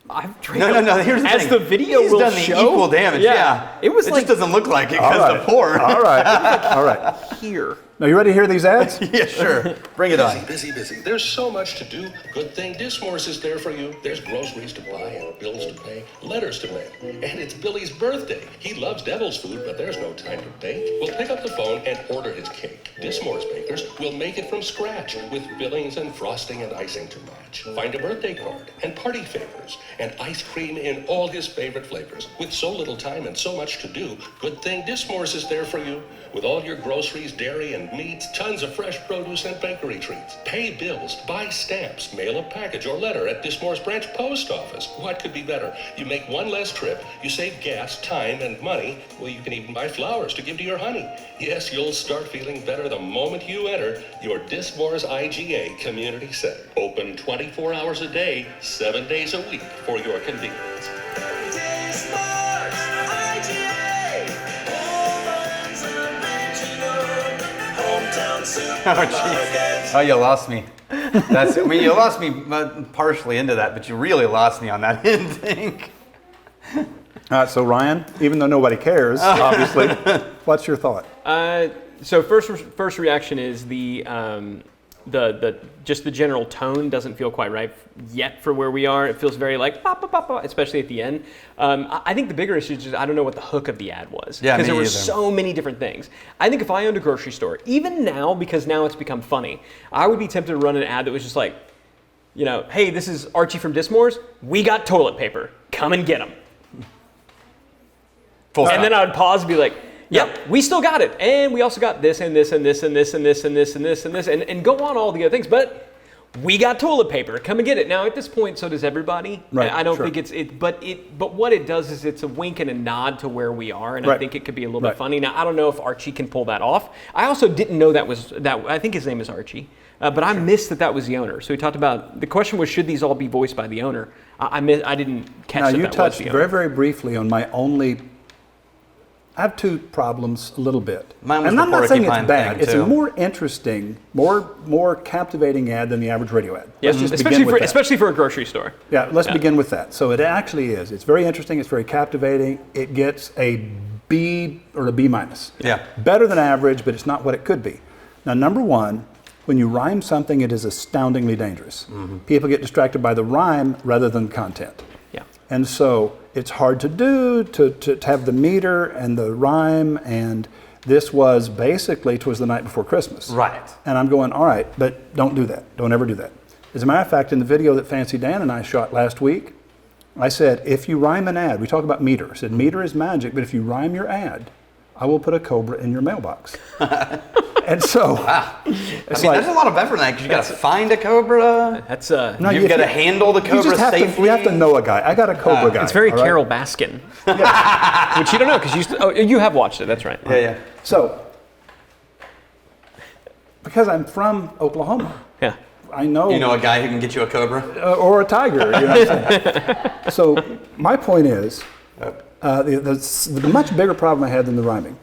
I've drank No. Here's the thing. As the video He's will done the show, equal damage. Yeah. It was like just doesn't look like it because the pour. All right. here. Now, you ready to hear these ads? Yeah, sure. Bring it on. Busy. There's so much to do. Good thing Dismores is there for you. There's groceries to buy and bills to pay, letters to mail. And it's Billy's birthday. He loves devil's food, but there's no time to bake. We'll pick up the phone and order his cake. Dismores bakers will make it from scratch with fillings and frosting and icing to match. Find a birthday card and party favors and ice cream in all his favorite flavors. With so little time and so much to do, good thing Dismores is there for you. With all your groceries, dairy, and meats, tons of fresh produce and bakery treats. Pay bills, buy stamps, mail a package or letter at Dismore's branch post office. What could be better? You make one less trip, you save gas, time, and money. Well, you can even buy flowers to give to your honey. Yes, you'll start feeling better the moment you enter your Dismore's IGA Community Center. Open 24 hours a day, 7 days a week for your convenience. Dismore's IGA, Oh, jeez. Oh, you lost me. You lost me partially into that, but you really lost me on that ending. So Ryan, even though nobody cares, obviously, what's your thought? So first reaction is just the general tone doesn't feel quite right yet for where we are. It feels very like bah, bah, bah, bah, especially at the end. I think the bigger issue is just I don't know what the hook of the ad was. Yeah, because there were either. so many different things. I think if I owned a grocery store, even now, because now it's become funny, I would be tempted to run an ad that was just like, hey, this is Archie from Dismore's. We got toilet paper. Come and get them. And then I would pause and be like, yep, we still got it. And we also got this and this and this and this and this and this and this and this and go on all the other things. But we got toilet paper. Come and get it. Now at this point, so does everybody. Right, I don't sure. think but what it does is it's a wink and a nod to where we are, and I think it could be a little bit funny. Now I don't know if Archie can pull that off. I also didn't know I think his name is Archie. But I missed that was the owner. So he talked about, the question was, should these all be voiced by the owner? I didn't catch now, that you was touched the owner. very, very briefly on my only. I have two problems a little bit. Mine was and the I'm not saying it's porcupine bad. thing, It's too. a more interesting, more captivating ad than the average radio ad. Yeah, Let's just begin with that. especially for a grocery store. Yeah, let's begin with that. So it actually is. It's very interesting. It's very captivating. It gets a B or a B minus. Yeah. Better than average, but it's not what it could be. Now, number one, when you rhyme something, it is astoundingly dangerous. Mm-hmm. People get distracted by the rhyme rather than content. Yeah. And so it's hard to do, to have the meter and the rhyme, and this was basically 'Twas the Night Before Christmas. Right. And I'm going, all right, but don't do that. Don't ever do that. As a matter of fact, in the video that Fancy Dan and I shot last week, I said, if you rhyme an ad, we talk about meter. I said, meter is magic, but if you rhyme your ad, I will put a cobra in your mailbox. And so, it's there's a lot of effort in that because you got to find a cobra. That's No, You've got to handle the cobra you just safely. you have to know a guy. I got a cobra guy. it's very all right? Carol Baskin, which you don't know because you have watched it. That's right. Yeah. So, because I'm from Oklahoma, Yeah. I know, You know a guy who can get you a cobra? or a tiger. You know what I'm saying? So my point is, the much bigger problem I had than the rhyming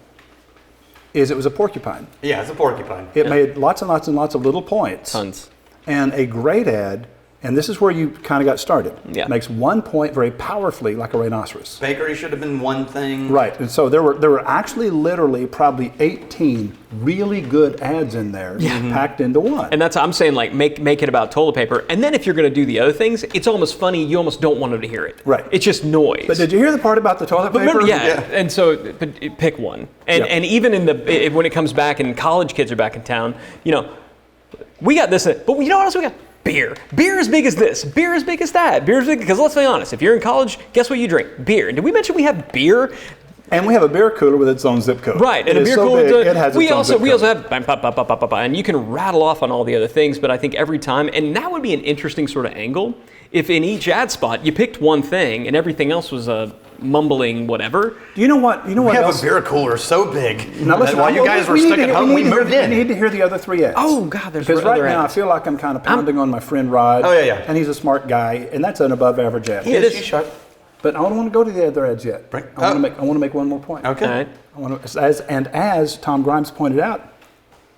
is it was a porcupine. Yeah, it's a porcupine. It made lots and lots and lots of little points. Tons. And a great ad, and this is where you kind of got started. Yeah. Makes one point very powerfully like a rhinoceros. Bakery should have been one thing. Right, and so there were actually literally probably 18 really good ads in there packed into one. And that's I'm saying, like, make it about toilet paper, and then if you're going to do the other things, it's almost funny. You almost don't want them to hear it. Right. It's just noise. But did you hear the part about the toilet But paper? remember, and so pick one, and even in when it comes back and college kids are back in town, we got this, but you know what else we got? Beer. Beer as big as this. Beer as big as that. Beer as big, because let's be honest, if you're in college, guess what you drink? Beer. And did we mention we have beer? And we have a beer cooler with its own zip code. Right, and It a is beer so cooler. big, it has we its own also zip we code. also have bam, bam, bam, bam, bam, bam, and you can rattle off on all the other things. But I think every time, and that would be an interesting sort of angle. If in each ad spot you picked one thing and everything else was a mumbling whatever. You know what? You know We what have else? a beer cooler so big Now that listen, while you guys were stuck at home, we moved in. We need to hear the other three ads. Oh, God, there's because right other now ads. I feel like I'm kind of pounding on my friend Rod. Oh, yeah. And he's a smart guy, and that's an above average ad. He is. He's sharp. But I don't want to go to the other ads yet. Bring- I want to make one more point. Okay. All right. As Tom Grimes pointed out,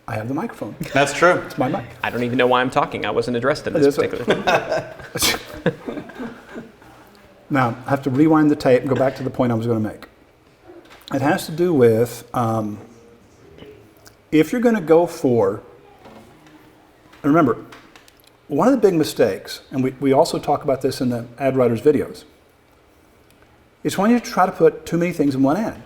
I have the microphone. That's true. It's my mic. I don't even know why I'm talking. I wasn't addressed in this That's particular thing. Now, I have to rewind the tape and go back to the point I was going to make. It has to do with if you're going to go for, and remember, one of the big mistakes, and we also talk about this in the ad writers' videos, is when you try to put too many things in one ad.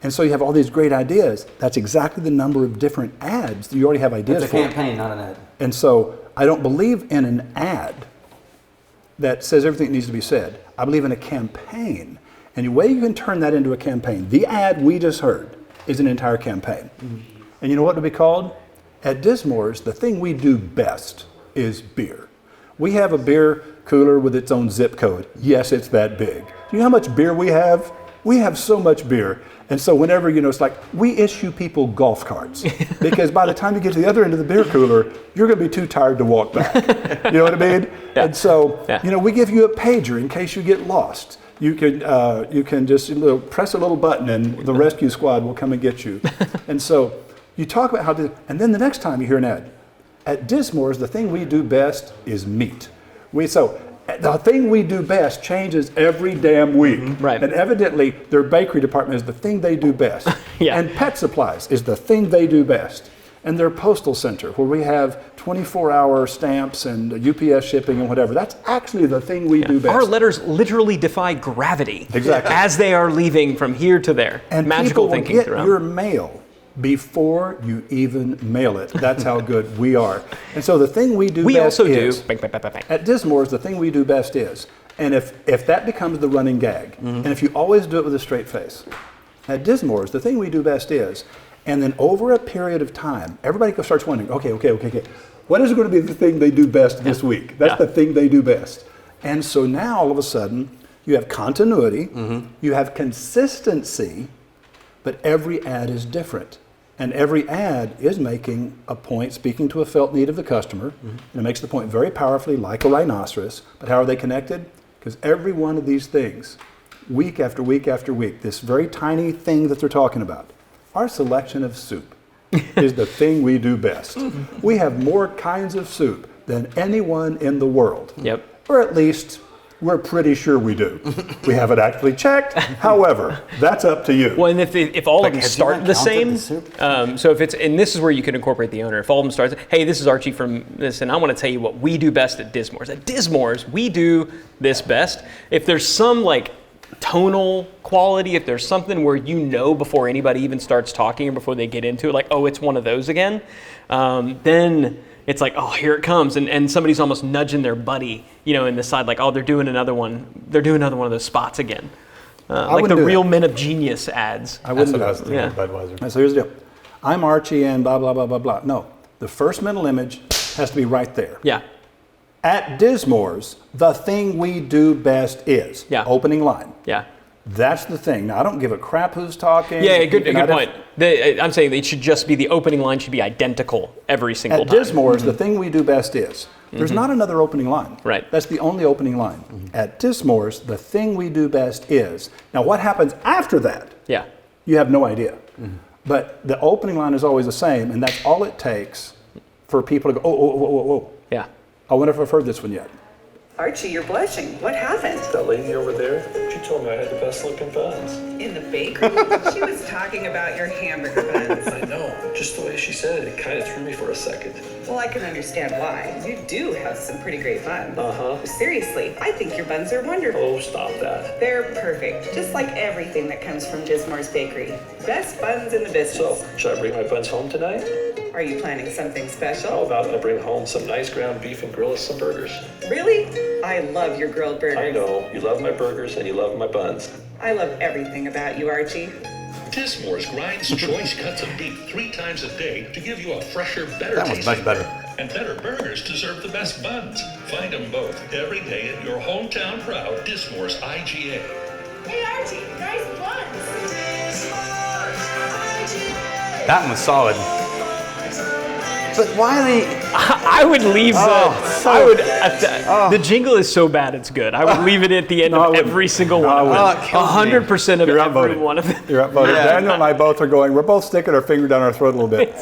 And so you have all these great ideas. That's exactly the number of different ads that you already have ideas It's a for. campaign, not an ad. And so I don't believe in an ad that says everything that needs to be said. I believe in a campaign. And the way you can turn that into a campaign, the ad we just heard is an entire campaign. And you know what it'll be called? At Dismore's, the thing we do best is beer. We have a beer cooler with its own zip code. Yes, it's that big. Do you know how much beer we have? We have so much beer. And so whenever, it's like we issue people golf carts because by the time you get to the other end of the beer cooler, you're going to be too tired to walk back. You know what I mean? Yeah. And so, Yeah. we give you a pager in case you get lost. You can just press a little button and the rescue squad will come and get you. And so you talk about and then the next time you hear an ad, at Dismore's, the thing we do best is meat. The thing we do best changes every damn week. Right. And evidently, their bakery department is the thing they do best. Yeah. And pet supplies is the thing they do best. And their postal center, where we have 24-hour stamps and UPS shipping and whatever, that's actually the thing we do best. Our letters literally defy gravity. Exactly. As they are leaving from here to there. And Magical people thinking will get throughout. your mail before you even mail it. That's how good we are. And so the thing we do We best also is, do. Bang, bang, bang, bang, bang. at Dismore's, the thing we do best is, and if that becomes the running gag, and if you always do it with a straight face, at Dismore's, the thing we do best is, and then over a period of time, everybody starts wondering, okay, what is going to be the thing they do best this week? That's the thing they do best. And so now all of a sudden, you have continuity, you have consistency, but every ad is different. And every ad is making a point, speaking to a felt need of the customer, and it makes the point very powerfully, like a rhinoceros. But how are they connected? Because every one of these things, week after week after week, this very tiny thing that they're talking about, our selection of soup is the thing we do best. We have more kinds of soup than anyone in the world. Yep. Or at least, we're pretty sure we do. We haven't actually checked. However, that's up to you. Well, and if all of them have you start not the counted same, the soup? so if it's, and this is where you can incorporate the owner. If all of them start, hey, this is Archie from this, and I want to tell you what we do best at Dismore's. At Dismore's, we do this best. If there's some like tonal quality, if there's something where before anybody even starts talking or before they get into it, like, oh, it's one of those again, then it's like, oh, here it comes, and somebody's almost nudging their buddy, in the side, like, oh, they're doing another one. They're doing another one of those spots again, like the wouldn't do Real that. Men of Genius ads. I wouldn't That's what do I was that. thinking Yeah. of Budweiser. And so here's the deal. I'm Archie and blah, blah, blah, blah, blah. No, the first mental image has to be right there. Yeah, At Dismore's, the thing we do best is opening line. yeah. That's the thing. Now, I don't give a crap who's talking. Yeah, good And point. I'm saying it should just be the opening line should be identical every single At time. Dismore's, the thing we do best is. There's not another opening line. Right. That's the only opening line. At Dismore's, the thing we do best is. Now, what happens after that? Yeah, You have no idea. But the opening line is always the same, and that's all it takes for people to go, oh. yeah. I wonder if I've heard this one yet. Archie, you're blushing. What happened? That lady over there, she told me I had the best looking buns. In the bakery? She was talking about your hamburger buns. I know, just the way she said it, it kind of threw me for a second. Well, I can understand why. You do have some pretty great buns. Uh-huh. Seriously, I think your buns are wonderful. Oh, stop that. They're perfect, just like everything that comes from Dismore's Bakery. Best buns in the business. So, should I bring my buns home tonight? Are you planning something How special? about I bring home some nice ground beef and grill us some burgers? Really? I love your grilled burgers. I know, you love my burgers and you love my buns. I love everything about you, Archie. Dismore's grinds choice cuts of beef 3 times a day to give you a fresher, better That one's tasting much better. And better burgers deserve the best buns. Find them both every day at your hometown proud Dismore's IGA. Hey Archie, nice buns. That one was solid. But why are they? I would leave the jingle is so bad it's good. I would leave it at the end of every single one of them. 100% of every one of them. You're outvoted. Daniel and I both are going, we're both sticking our finger down our throat a little bit.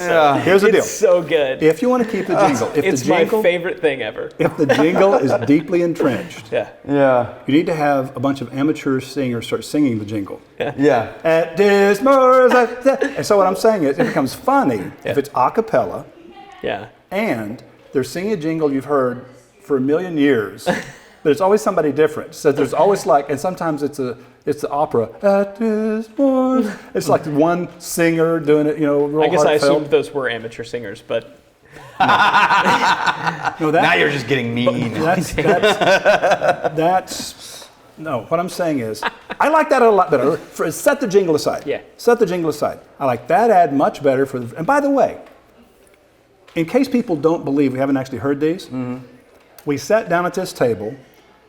Here's the deal. It's so good. If you want to keep the jingle, it's my favorite thing ever. If the jingle is deeply entrenched, Yeah. you need to have a bunch of amateur singers start singing the jingle. Yeah. At Dismore's. And so what I'm saying is, it becomes funny if it's a cappella. Yeah. And they're singing a jingle you've heard for a million years, but it's always somebody different. So there's always and sometimes it's the opera. At this point, it's like one singer doing it, real I guess I heartfelt. assumed those were amateur singers, but Now you're just getting mean. No, what I'm saying is, I like that a lot better. Set the jingle aside. Yeah. Set the jingle aside. I like that ad much better and by the way, in case people don't believe we haven't actually heard these, we sat down at this table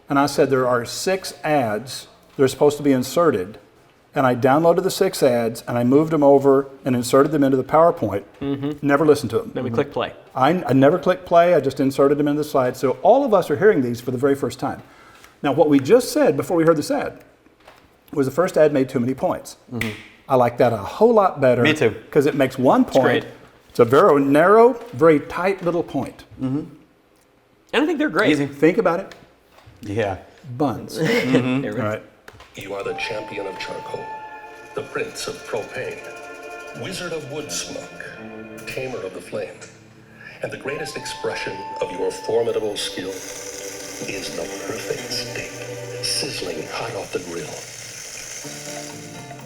and I said there are 6 ads that are supposed to be inserted, and I downloaded the 6 ads and I moved them over and inserted them into the PowerPoint. Never listened to them. then we click play. I never clicked play, I just inserted them into the slide. So all of us are hearing these for the very first time. Now what we just said before we heard this ad was the first ad made too many points. I like that a whole lot better. Me too. Because it makes one point. great. It's a very narrow, very tight little point. And I think they're great. Easy. Think about it. Yeah. Buns. There we All go. right. You are the champion of charcoal, the prince of propane, wizard of wood smoke, tamer of the flame, and the greatest expression of your formidable skill is the perfect steak, sizzling hot off the grill.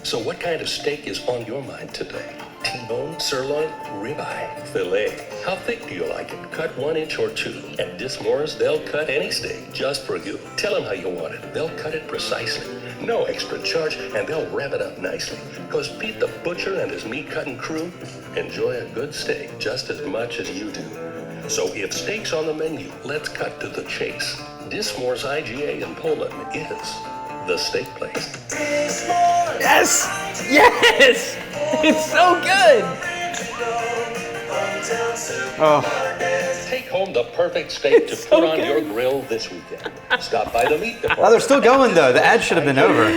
So what kind of steak is on your mind today? T-bone, sirloin, ribeye, filet. How thick do you like it? Cut 1 inch or 2. At Dismore's, they'll cut any steak just for you. Tell them how you want it. They'll cut it precisely. No extra charge, and they'll wrap it up nicely. Because Pete the Butcher and his meat-cutting crew enjoy a good steak just as much as you do. So if steak's on the menu, let's cut to the chase. Dismore's IGA in Poland is the steak place. Yes! Yes! It's so good! Take home the perfect steak to It's put so on good. your grill this weekend. Stop by the meat Oh, department. they're still going though. The ad should have been over.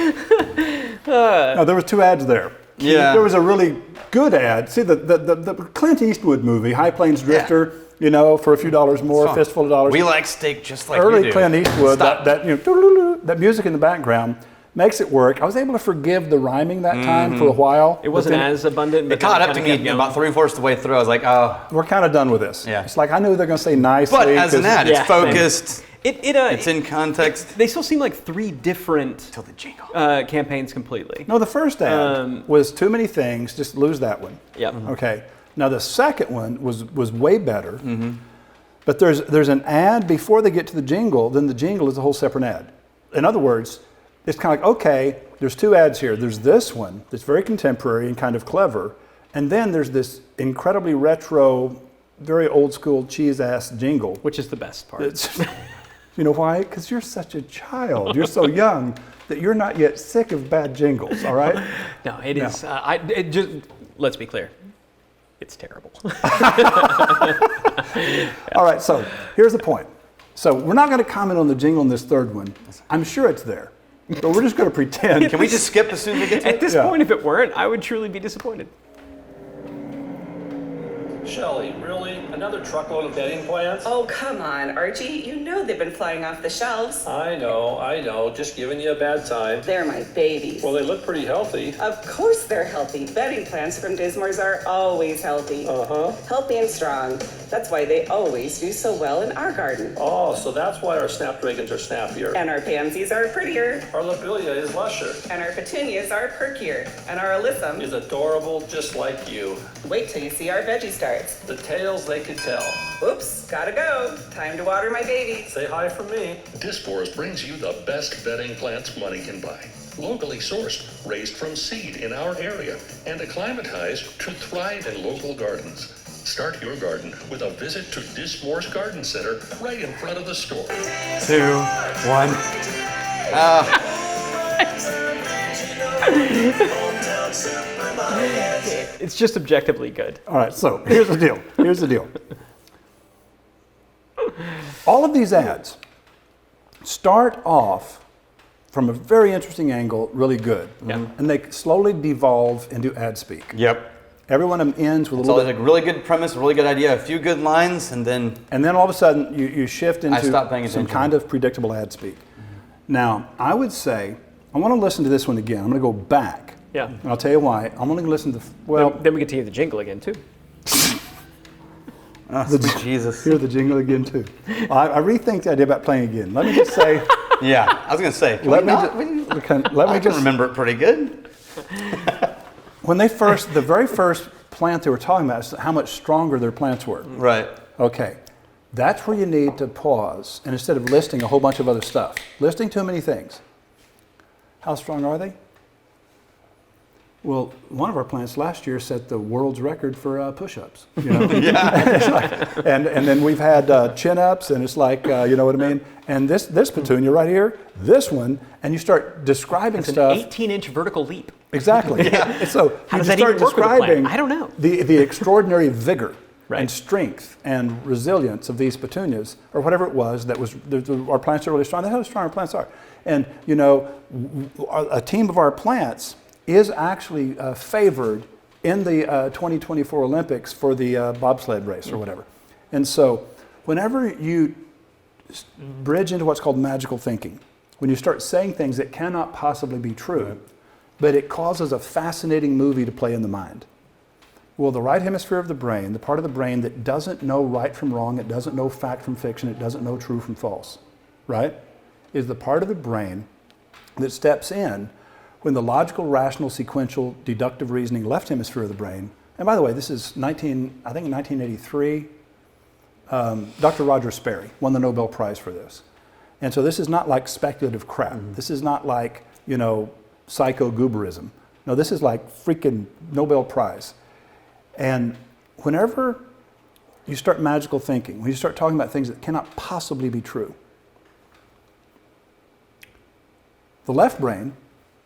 No, there was 2 ads there. Yeah. There was a really good ad. See, the Clint Eastwood movie, High Plains Drifter, for a few dollars more, a fistful of dollars. We like steak just like Early you do. Clint Eastwood, Stop. that music in the background makes it work. I was able to forgive the rhyming that time for a while. It wasn't but then as abundant, but It caught then up to kinda me kept going. about 3/4 the way through. I was like, oh. we're kind of done with this. Yeah. It's like I knew they're going to say nicely. But as an 'cause- ad, it's Yeah, same. focused. It's in context. They still seem like 3 different Till the jingle. campaigns completely. No, the first ad was too many things. Just lose that one. Yep. Okay. Now the second one was way better. But there's an ad before they get to the jingle. Then the jingle is a whole separate ad. In other words, it's kind of like, okay, there's 2 ads here. There's this one that's very contemporary and kind of clever, and then there's this incredibly retro, very old school cheese ass jingle. Which is the best part. It's, you know why? Because you're such a child. You're so young that you're not yet sick of bad jingles. All right. No, it is. Let's be clear. It's terrible. All right. So here's the point. So we're not going to comment on the jingle in this third one. I'm sure it's there, but we're just going to pretend. Can we just skip as soon as we get to At it? this Yeah. point, if it weren't, I would truly be disappointed. Shelley, really? Another truckload of bedding plants? Oh, come on, Archie. You know they've been flying off the shelves. I know. Just giving you a bad time. They're my babies. Well, they look pretty healthy. Of course they're healthy. Bedding plants from Dismore's are always healthy. Healthy and strong. That's why they always do so well in our garden. Oh, so that's why our snapdragons are snappier. And our pansies are prettier. Our lobelia is lusher. And our petunias are perkier. And our alyssum. Is adorable just like you. Wait till you see our veggie starts. The tales they could tell. Oops, gotta go. Time to water my babies. Say hi from me. Dismore's brings you the best bedding plants money can buy. Locally sourced, raised from seed in our area, and acclimatized to thrive in local gardens. Start your garden with a visit to Dismore's Garden Center right in front of the store. 2, 1. It's just objectively good. All right, so here's the deal. all of these ads start off from a very interesting angle, really good. Yeah. And they slowly devolve into ad speak. Yep. Every one of them ends with a It's little always like really good premise, a really good idea, a few good lines, and then all of a sudden you shift into stopped paying some attention. kind of predictable ad speak. Now, I would say, I want to listen to this one again. I'm going to go back. Yeah. And I'll tell you why. I'm going to listen to, well, Then we get to hear the jingle again, too. oh, sweet Jesus. hear the jingle again too. I rethink the idea about playing again. Let me just say, Yeah, I was gonna say. let me I can just remember it pretty good. when the very first plant they were talking about is how much stronger their plants were. Right. Okay, that's where you need to pause, and instead of listing a whole bunch of other stuff, listing too many things. How strong are they? Well, one of our plants last year set the world's record for push-ups. You know? It's like, and then we've had chin-ups, and it's like, you know what I mean? And this petunia right here, this one, and you start describing It's stuff. an 18-inch vertical leap. Exactly. And so How you does just that start even work with a plant? describing I don't know. the extraordinary vigor Right. and strength and resilience of these petunias, or whatever it was that was, our plants are really strong. That's how strong our plants are. And, you know, a team of our plants is actually favored in the 2024 Olympics for the bobsled race or whatever. And so whenever you bridge into what's called magical thinking, when you start saying things that cannot possibly be true, but it causes a fascinating movie to play in the mind. Well, the right hemisphere of the brain, the part of the brain that doesn't know right from wrong, it doesn't know fact from fiction, it doesn't know true from false, right, is the part of the brain that steps in when the logical, rational, sequential, deductive reasoning left hemisphere of the brain, and by the way, this is I think in 1983, Dr. Roger Sperry won the Nobel Prize for this. And so this is not like speculative crap. This is not like, you know, psycho-gooberism. No, this is like freaking Nobel Prize. And whenever you start magical thinking, when you start talking about things that cannot possibly be true, the left brain,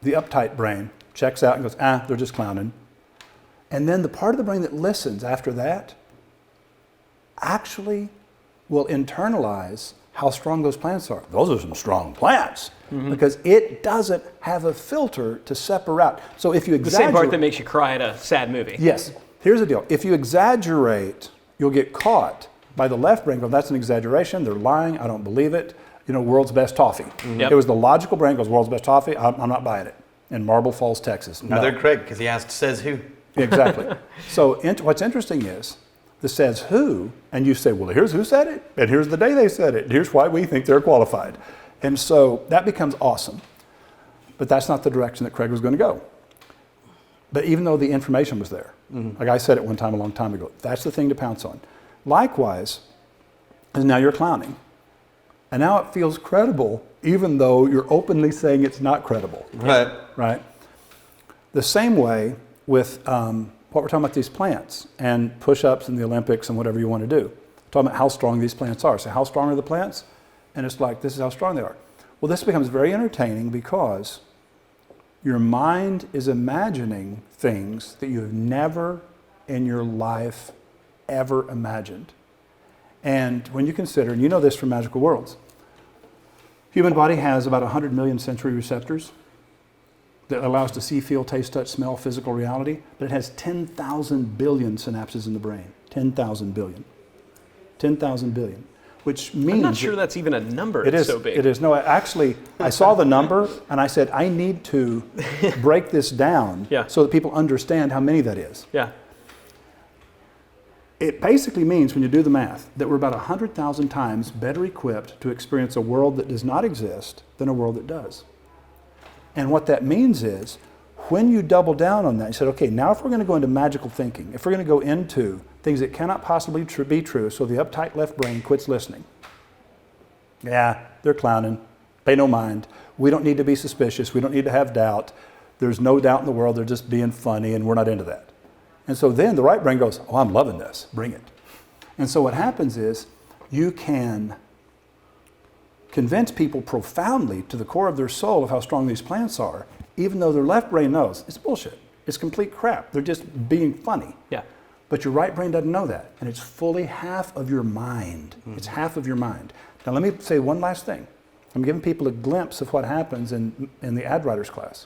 the uptight brain, checks out and goes, they're just clowning. And then the part of the brain that listens after that actually will internalize how strong those plants are. Those are some strong plants. Because it doesn't have a filter to separate. So if you The exaggerate... same part that makes you cry at a sad movie. Yes. Here's the deal. If you exaggerate, you'll get caught by the left brain. Go, that's an exaggeration. They're lying. I don't believe it. You know, world's best toffee. Yep. It was the logical brain goes, world's best toffee. I'm not buying it. In Marble Falls, Texas. No. Another Craig, because he asked, says who? Exactly. So what's interesting is the says who, and you say, well, here's who said it, and here's the day they said it, and here's why we think they're qualified. And so that becomes awesome. But that's not the direction that Craig was going to go. But even though the information was there, like I said it one time a long time ago, that's the thing to pounce on. Likewise, is now you're clowning. And now it feels credible, even though you're openly saying it's not credible. Right. Right? The same way with what we're talking about these plants and push-ups and the Olympics and whatever you want to do. Talking about how strong these plants are. So how strong are the plants? And it's like, this is how strong they are. Well, this becomes very entertaining because your mind is imagining things that you have never in your life ever imagined. And when you consider, and you know this from Magical Worlds, human body has about 100 million sensory receptors that allows to see, feel, taste, touch, smell, physical reality, but it has 10,000 billion synapses in the brain. 10,000 billion. 10,000 billion. Which means... I'm not sure that's even a number. It is so big. It is. No, actually, I saw the number and I said, I need to break this down so that people understand how many that is. Yeah. It basically means, when you do the math, that we're about 100,000 times better equipped to experience a world that does not exist than a world that does. And what that means is, when you double down on that, you said, okay, now if we're going to go into magical thinking, if we're going to go into things that cannot possibly be true, so the uptight left brain quits listening. Yeah, they're clowning. Pay no mind. We don't need to be suspicious. We don't need to have doubt. There's no doubt in the world. They're just being funny, and we're not into that. And so then the right brain goes, oh, I'm loving this. Bring it. And so what happens is you can convince people profoundly to the core of their soul of how strong these plants are, even though their left brain knows it's bullshit. It's complete crap. They're just being funny. Yeah. But your right brain doesn't know that. And it's fully half of your mind. It's half of your mind. Now let me say one last thing. I'm giving people a glimpse of what happens in the ad writers class.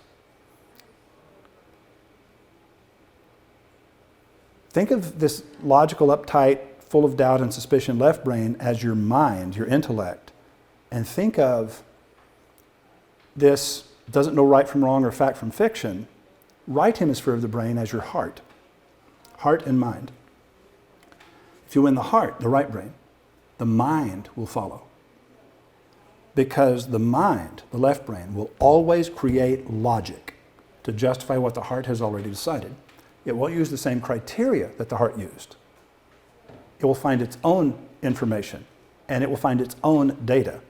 Think of this logical, uptight, full of doubt and suspicion left brain as your mind, your intellect. And think of this doesn't know right from wrong or fact from fiction, right hemisphere of the brain as your heart. Heart and mind. If you win the heart, the right brain, the mind will follow. Because the mind, the left brain, will always create logic to justify what the heart has already decided. It won't use the same criteria that the heart used. It will find its own information, and it will find its own data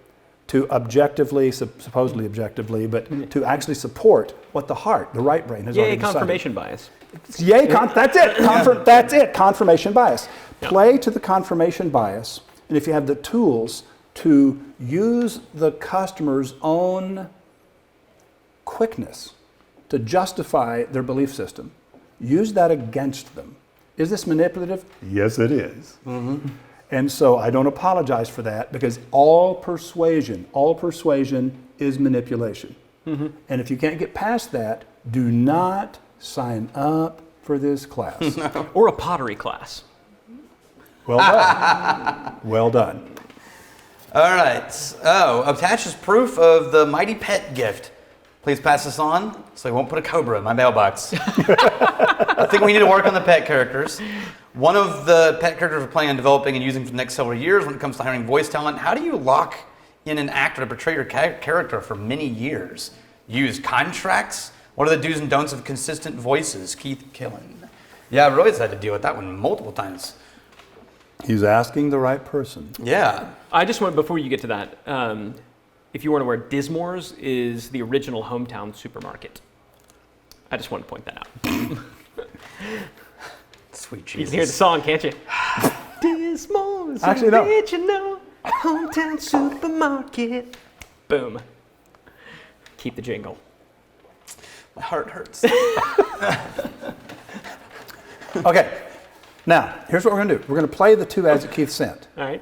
to objectively, supposedly objectively, but to actually support what the heart, the right brain, has already decided. Confirmation bias. Yay, that's it. That's it, confirmation bias. Play to the confirmation bias, and if you have the tools to use the customer's own quickness to justify their belief system, use that against them. Is this manipulative? Yes, it is. And so I don't apologize for that, because all persuasion is manipulation. And if you can't get past that, do not sign up for this class. Or a pottery class. Well done. Well done. All right. Oh, attaches proof of the Mighty Pet gift. Please pass this on so I won't put a cobra in my mailbox. I think we need to work on the pet characters. One of the pet characters we're planning on developing and using for the next several years when it comes to hiring voice talent. How do you lock in an actor to portray your character for many years? Use contracts? What are the do's and don'ts of consistent voices? Keith Killen. Yeah, Roy's had to deal with that one multiple times. He's asking the right person. Yeah. I just want, before you get to that, if you weren't aware, Dismore's is the original hometown supermarket. I just want to point that out. Sweet Jesus. You can hear the song, can't you? Dismore's Actually, no. original hometown supermarket. Boom. Keep the jingle. My heart hurts. Okay. Now, here's what we're going to do. We're going to play the two ads that Keith sent. All right.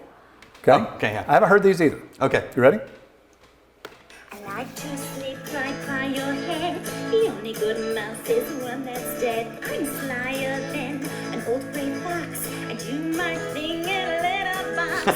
Okay? Oh, okay, yeah. I haven't heard these either. Okay. You ready? I like to sleep right by your head. The only good mouse is one that's dead. I'm slyer than an old gray fox, and you might think a little box.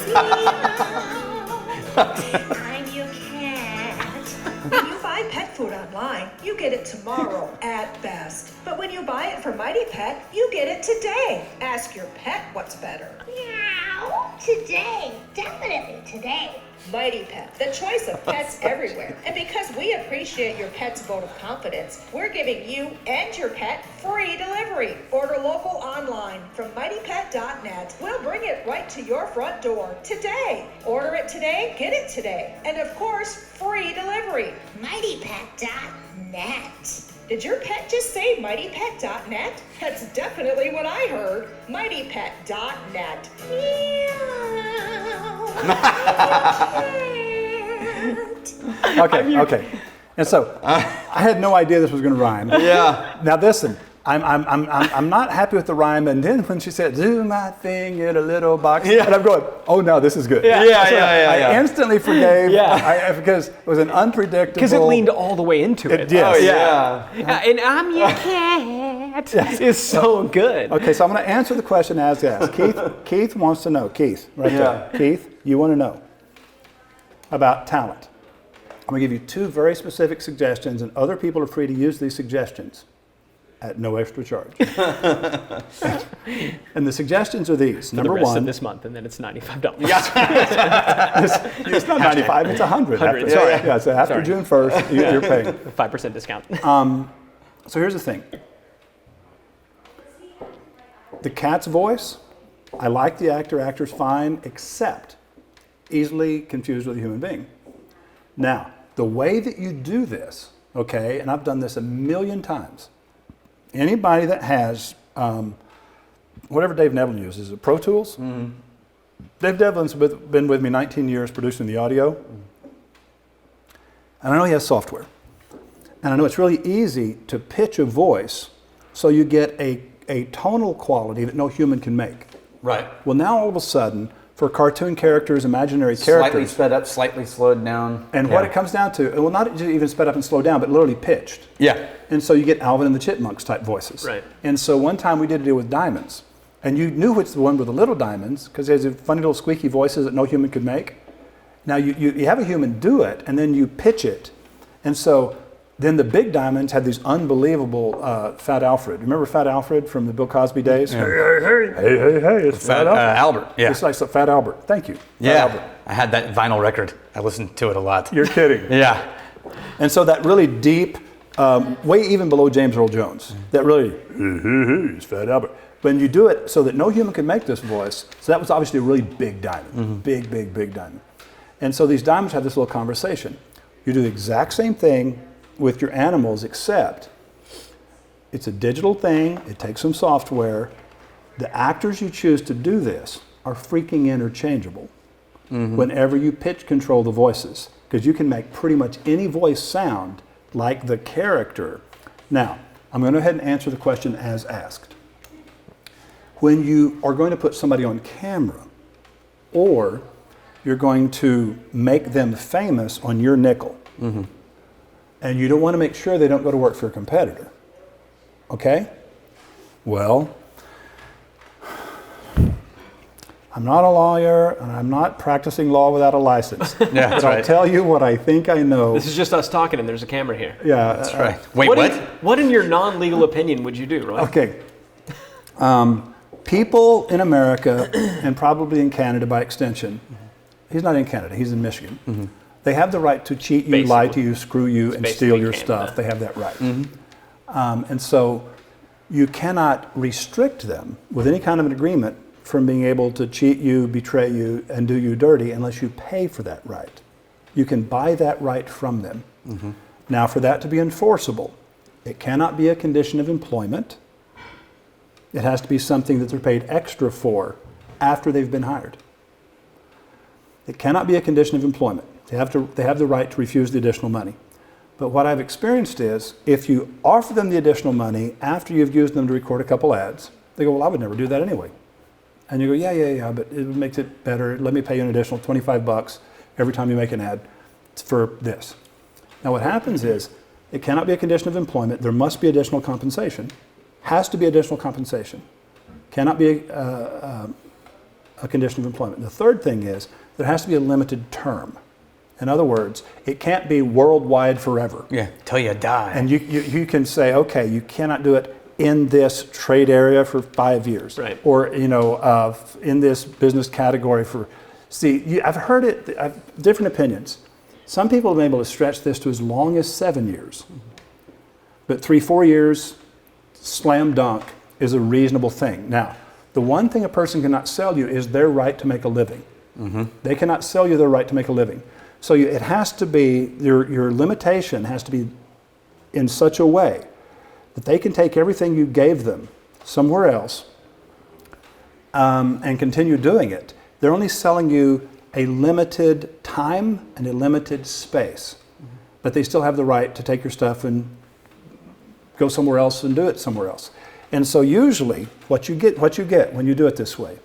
I'm your cat. When you buy pet food online, you get it tomorrow at best. But when you buy it from Mighty Pet, you get it today. Ask your pet what's better. Meow. Today. Definitely today. Mighty Pet, the choice of pets everywhere. And because we appreciate your pet's vote of confidence, we're giving you and your pet free delivery. Order local online from mightypet.net. We'll bring it right to your front door today. Order it today, get it today. And of course, free delivery. mightypet.net. Did your pet just say mightypet.net? That's definitely what I heard. mightypet.net. Okay. And so, I had no idea this was going to rhyme. Yeah. Now listen, I'm not happy with the rhyme, and then when she said, "Do my thing in a little box," and I'm going, "Oh no, this is good." I instantly forgave. Because it was an unpredictable. Because it leaned all the way into it. Yes. Oh, yeah. And I'm your cat is so good. Okay, so I'm going to answer the question as asked. Keith wants to know. Keith, right there. Keith, you want to know about talent. I'm going to give you two very specific suggestions, and other people are free to use these suggestions at no extra charge. And the suggestions are these. For Number the rest one. of this month, and then it's $95. It's not 95, it's 100. 100, So after Sorry. June 1st, you're paying. 5% discount. So here's the thing. The cat's voice, I like the actor's fine, except easily confused with a human being. Now, the way that you do this, okay, and I've done this a million times. Anybody that has, whatever Dave Nevlin uses, is it Pro Tools? Mm-hmm. Dave Nevlin's been with me 19 years producing the audio. And I know he has software. And I know it's really easy to pitch a voice so you get a a tonal quality that no human can make. Right. Well, now all of a sudden, for cartoon characters, imaginary Slightly characters, sped up, slightly slowed down. and what it comes down to, well, not even sped up and slowed down, but literally pitched. Yeah. And so you get Alvin and the Chipmunks type voices. Right. And so one time we did a deal with diamonds, and you knew which the one with the little diamonds because there's funny little squeaky voices that no human could make. Now you have a human do it, and then you pitch it, and so then the big diamonds had these unbelievable Fat Alfred. Remember Fat Alfred from the Bill Cosby days? Yeah. Hey, it's Fat Alfred. Albert. Yeah. It's like Fat Albert. Thank you. Fat Yeah. Albert. I had that vinyl record. I listened to it a lot. You're kidding. Yeah. And so that really deep, way even below James Earl Jones, that really, it's Fat Albert. When you do it so that no human can make this voice, so that was obviously a really big diamond, big diamond. And so these diamonds have this little conversation. You do the exact same thing with your animals, except it's a digital thing, it takes some software. The actors you choose to do this are freaking interchangeable whenever you pitch control the voices, because you can make pretty much any voice sound like the character. Now, I'm going to go ahead and answer the question as asked. When you are going to put somebody on camera, or you're going to make them famous on your nickel, and you don't want to make sure they don't go to work for a competitor, okay? Well, I'm not a lawyer, and I'm not practicing law without a license. Yeah, that's but I'll right. tell you what I think I know. This is just us talking, and there's a camera here. Yeah, That's right. Wait, What, what? what in your non-legal opinion would you do, Ryan? Okay. People in America, and probably in Canada by extension, he's not in Canada, he's in Michigan. They have the right to cheat you, lie to you, screw you, and steal basically your Canada. stuff. They have that right. And so you cannot restrict them with any kind of an agreement from being able to cheat you, betray you, and do you dirty unless you pay for that right. You can buy that right from them. Now, for that to be enforceable, it cannot be a condition of employment. It has to be something that they're paid extra for after they've been hired. It cannot be a condition of employment. They have the right to refuse the additional money. But what I've experienced is, if you offer them the additional money after you've used them to record a couple ads, they go, well, I would never do that anyway. And you go, yeah, but it makes it better. Let me pay you an additional $25 every time you make an ad for this. Now what happens is, it cannot be a condition of employment. There must be additional compensation. Has to be additional compensation. Cannot be a condition of employment. The third thing is, there has to be a limited term. In other words, it can't be worldwide forever. Yeah, till you die. And you can say, okay, you cannot do it in this trade area for 5 years. Right. Or, in this business category for, I've heard it, different opinions. Some people have been able to stretch this to as long as 7 years. But 3-4 years, slam dunk, is a reasonable thing. Now, the one thing a person cannot sell you is their right to make a living. They cannot sell you their right to make a living. So it has to be, your limitation has to be in such a way that they can take everything you gave them somewhere else and continue doing it. They're only selling you a limited time and a limited space. But they still have the right to take your stuff and go somewhere else and do it somewhere else. And so usually what you get when you do it this way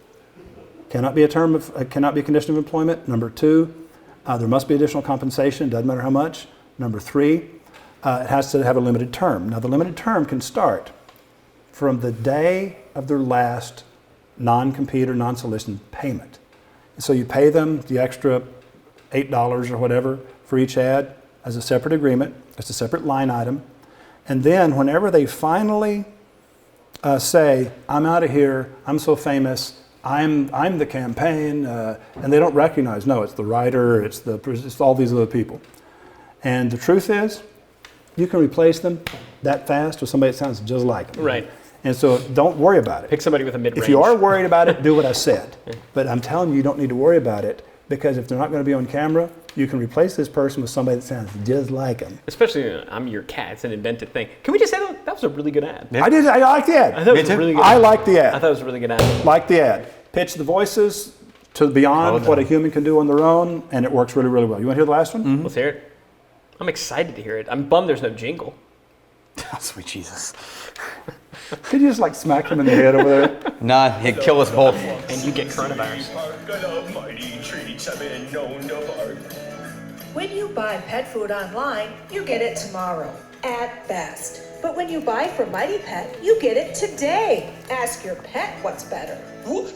cannot be a condition of employment. Number 2, there must be additional compensation, doesn't matter how much. Number 3, it has to have a limited term. Now the limited term can start from the day of their last non-compete or non-solicitation payment. So you pay them the extra $8 or whatever for each ad as a separate agreement. It's a separate line item. And then whenever they finally say, I'm out of here, I'm so famous, I'm the campaign, and they don't recognize, no, it's the writer, it's all these other people. And the truth is, you can replace them that fast with somebody that sounds just like them. Right. And so don't worry about it. Pick somebody with a mid-range. If you are worried about it, do what I said. But I'm telling you, you don't need to worry about it, because if they're not going to be on camera, you can replace this person with somebody that sounds just like them. Especially, I'm your cat. It's an invented thing. Can we just say that was a really good ad? I like the ad. I thought it was a really good I ad. like the ad. I thought it was a really good ad. Like the ad. Pitch the voices to beyond what a human can do on their own, and it works really, really well. You want to hear the last one? Let's hear it. I'm excited to hear it. I'm bummed there's no jingle. Oh, sweet Jesus. Could you just like smack him in the head over there? Nah, he'd kill us both. And you get coronavirus. When you buy pet food online, you get it tomorrow, at best. But when you buy from Mighty Pet, you get it today. Ask your pet what's better.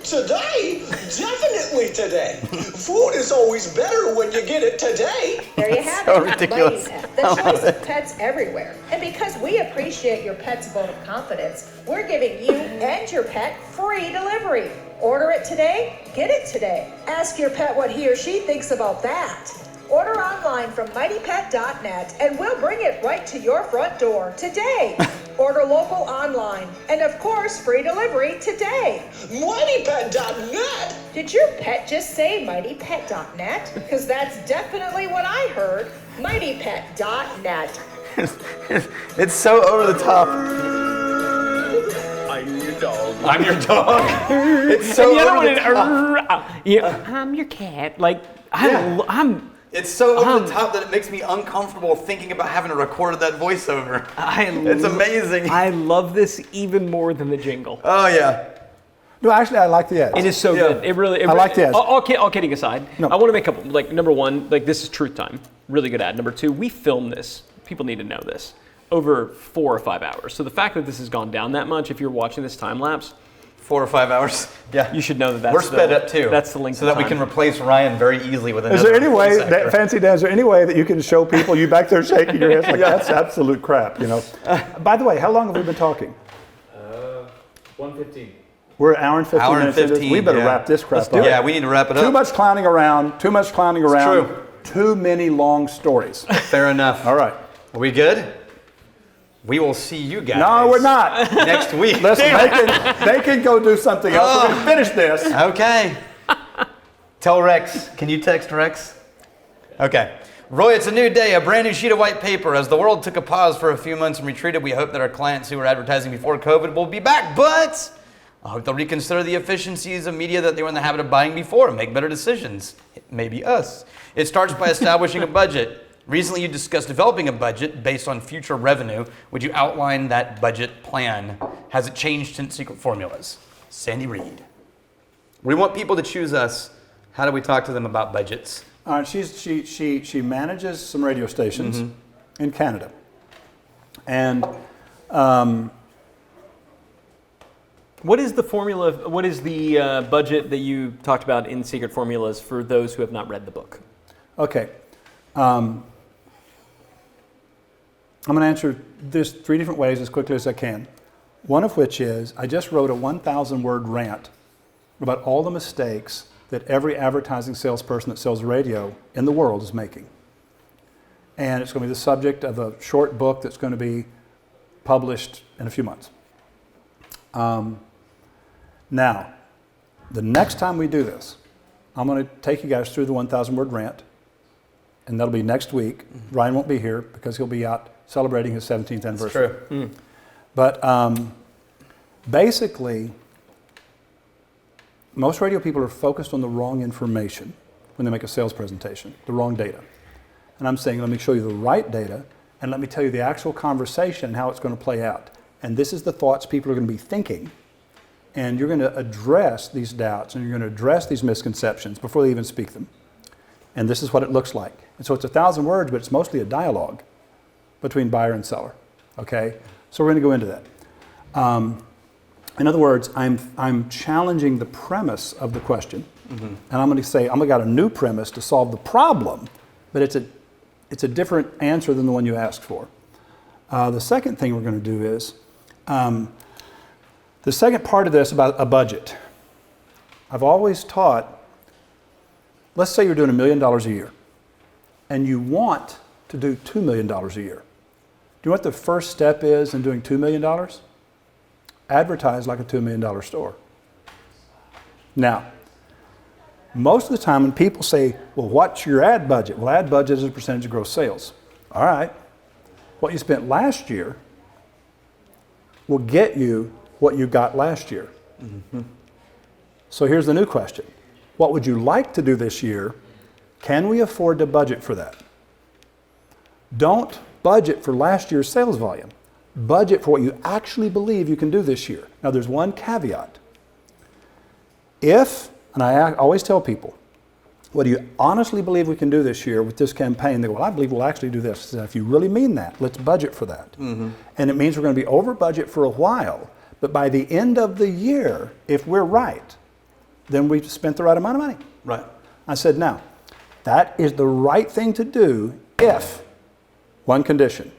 Today? Definitely today. Food is always better when you get it today. There you have So it. ridiculous. Mighty Pet, the choice of pets everywhere. And because we appreciate your pet's vote of confidence, we're giving you and your pet free delivery. Order it today, get it today. Ask your pet what he or she thinks about that. Order online from mightypet.net and we'll bring it right to your front door today. Order local online and of course free delivery today. MightyPet.net? Did your pet just say mightypet.net? Because that's definitely what I heard. mightypet.net. It's so over the top. I'm your dog. I'm your dog. It's so And the other over one the is, top. I'm your cat. Like, Yeah. I'm It's so over the top that it makes me uncomfortable thinking about having to record that voiceover. It's amazing. I love this even more than the jingle. Oh yeah. No, actually, I like the ads. It is so Yeah. good. It really. I like the ads. All kidding aside, No. I want to make a couple. Like number one, like this is Truth Time. Really good ad. Number two, we filmed this. People need to know this over 4 or 5 hours. So the fact that this has gone down that much, if you're watching this time lapse, 4 or 5 hours. Yeah. you should know that that's We're sped up too. That's the length so of that we time. can replace Ryan very easily with another. Is there any way, voice actor. Fancy Dan, is there any way that you can show people, you back there shaking your head like that's absolute crap, you know? By the way, how long have we been talking? 1:15. We're an hour and 15 Hour and minutes into this. 15, We better yeah. wrap this crap up. Yeah, we need to wrap it up. Too much clowning around, true. too many long stories. Fair enough. All right. Are we good? We will see you guys. No, we're not. Next week. Listen, they can go do something else. We're going to finish this. Okay. Tell Rex. Can you text Rex? Okay. Roy, it's a new day, a brand new sheet of white paper. As the world took a pause for a few months and retreated, we hope that our clients who were advertising before COVID will be back. But I hope they'll reconsider the efficiencies of media that they were in the habit of buying before and make better decisions. It may be us. It starts by establishing a budget. Recently, you discussed developing a budget based on future revenue. Would you outline that budget plan? Has it changed since Secret Formulas? Sandy Reed. We want people to choose us. How do we talk to them about budgets? She manages some radio stations in Canada. And What is the formula? What is the budget that you talked about in Secret Formulas for those who have not read the book? okay. I'm going to answer this 3 different ways as quickly as I can. One of which is I just wrote a 1,000-word rant about all the mistakes that every advertising salesperson that sells radio in the world is making. And it's going to be the subject of a short book that's going to be published in a few months. Now, the next time we do this, I'm going to take you guys through the 1,000-word rant, and that'll be next week. Ryan won't be here because he'll be out celebrating his 17th anniversary. That's true. But basically, most radio people are focused on the wrong information when they make a sales presentation, the wrong data. And I'm saying, let me show you the right data, and let me tell you the actual conversation and how it's going to play out. And this is the thoughts people are going to be thinking. And you're going to address these doubts, and you're going to address these misconceptions before they even speak them. And this is what it looks like. And so it's 1,000 words, but it's mostly a dialogue between buyer and seller. Okay? So we're going to go into that. In other words, I'm challenging the premise of the question, and I'm going to say, I'm going to got a new premise to solve the problem, but it's a different answer than the one you asked for. The second thing we're going to do is, the second part of this about a budget. I've always taught, let's say you're doing $1 million a year, and you want to do $2 million a year. Do you know what the first step is in doing $2 million? Advertise like a $2 million store. Now, most of the time when people say, well, what's your ad budget? Well, ad budget is a percentage of gross sales. All right. What you spent last year will get you what you got last year. So here's the new question. What would you like to do this year? Can we afford to budget for that? Don't budget for last year's sales volume. Budget for what you actually believe you can do this year. Now, there's one caveat. If, and I always tell people, what do you honestly believe we can do this year with this campaign? They go, well, I believe we'll actually do this. I said, if you really mean that, let's budget for that. And it means we're going to be over budget for a while, but by the end of the year, if we're right, then we've spent the right amount of money. Right. I said, now, that is the right thing to do if, one condition,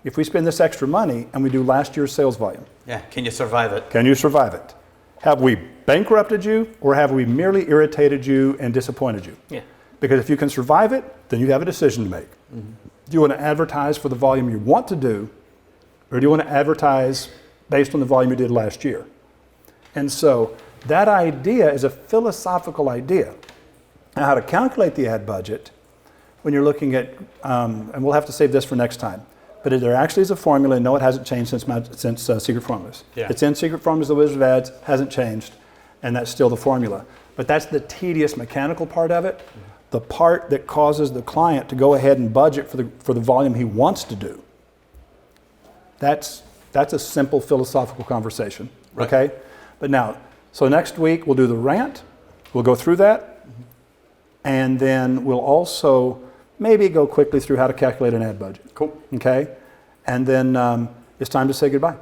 if we spend this extra money and we do last year's sales volume. Yeah, can you survive it? Can you survive it? Have we bankrupted you, or have we merely irritated you and disappointed you? Yeah. Because if you can survive it, then you have a decision to make. Do you want to advertise for the volume you want to do, or do you want to advertise based on the volume you did last year? And so that idea is a philosophical idea. Now, how to calculate the ad budget when you're looking at, and we'll have to save this for next time, but there actually is a formula, and no, it hasn't changed since Secret Formulas. Yeah. It's in Secret Formulas, the Wizard of Ads, hasn't changed, and that's still the formula. But that's the tedious mechanical part of it, the part that causes the client to go ahead and budget for the volume he wants to do. That's a simple philosophical conversation, okay? But now, so next week we'll do the rant, we'll go through that, and then we'll also maybe go quickly through how to calculate an ad budget. Cool. Okay? And then it's time to say goodbye.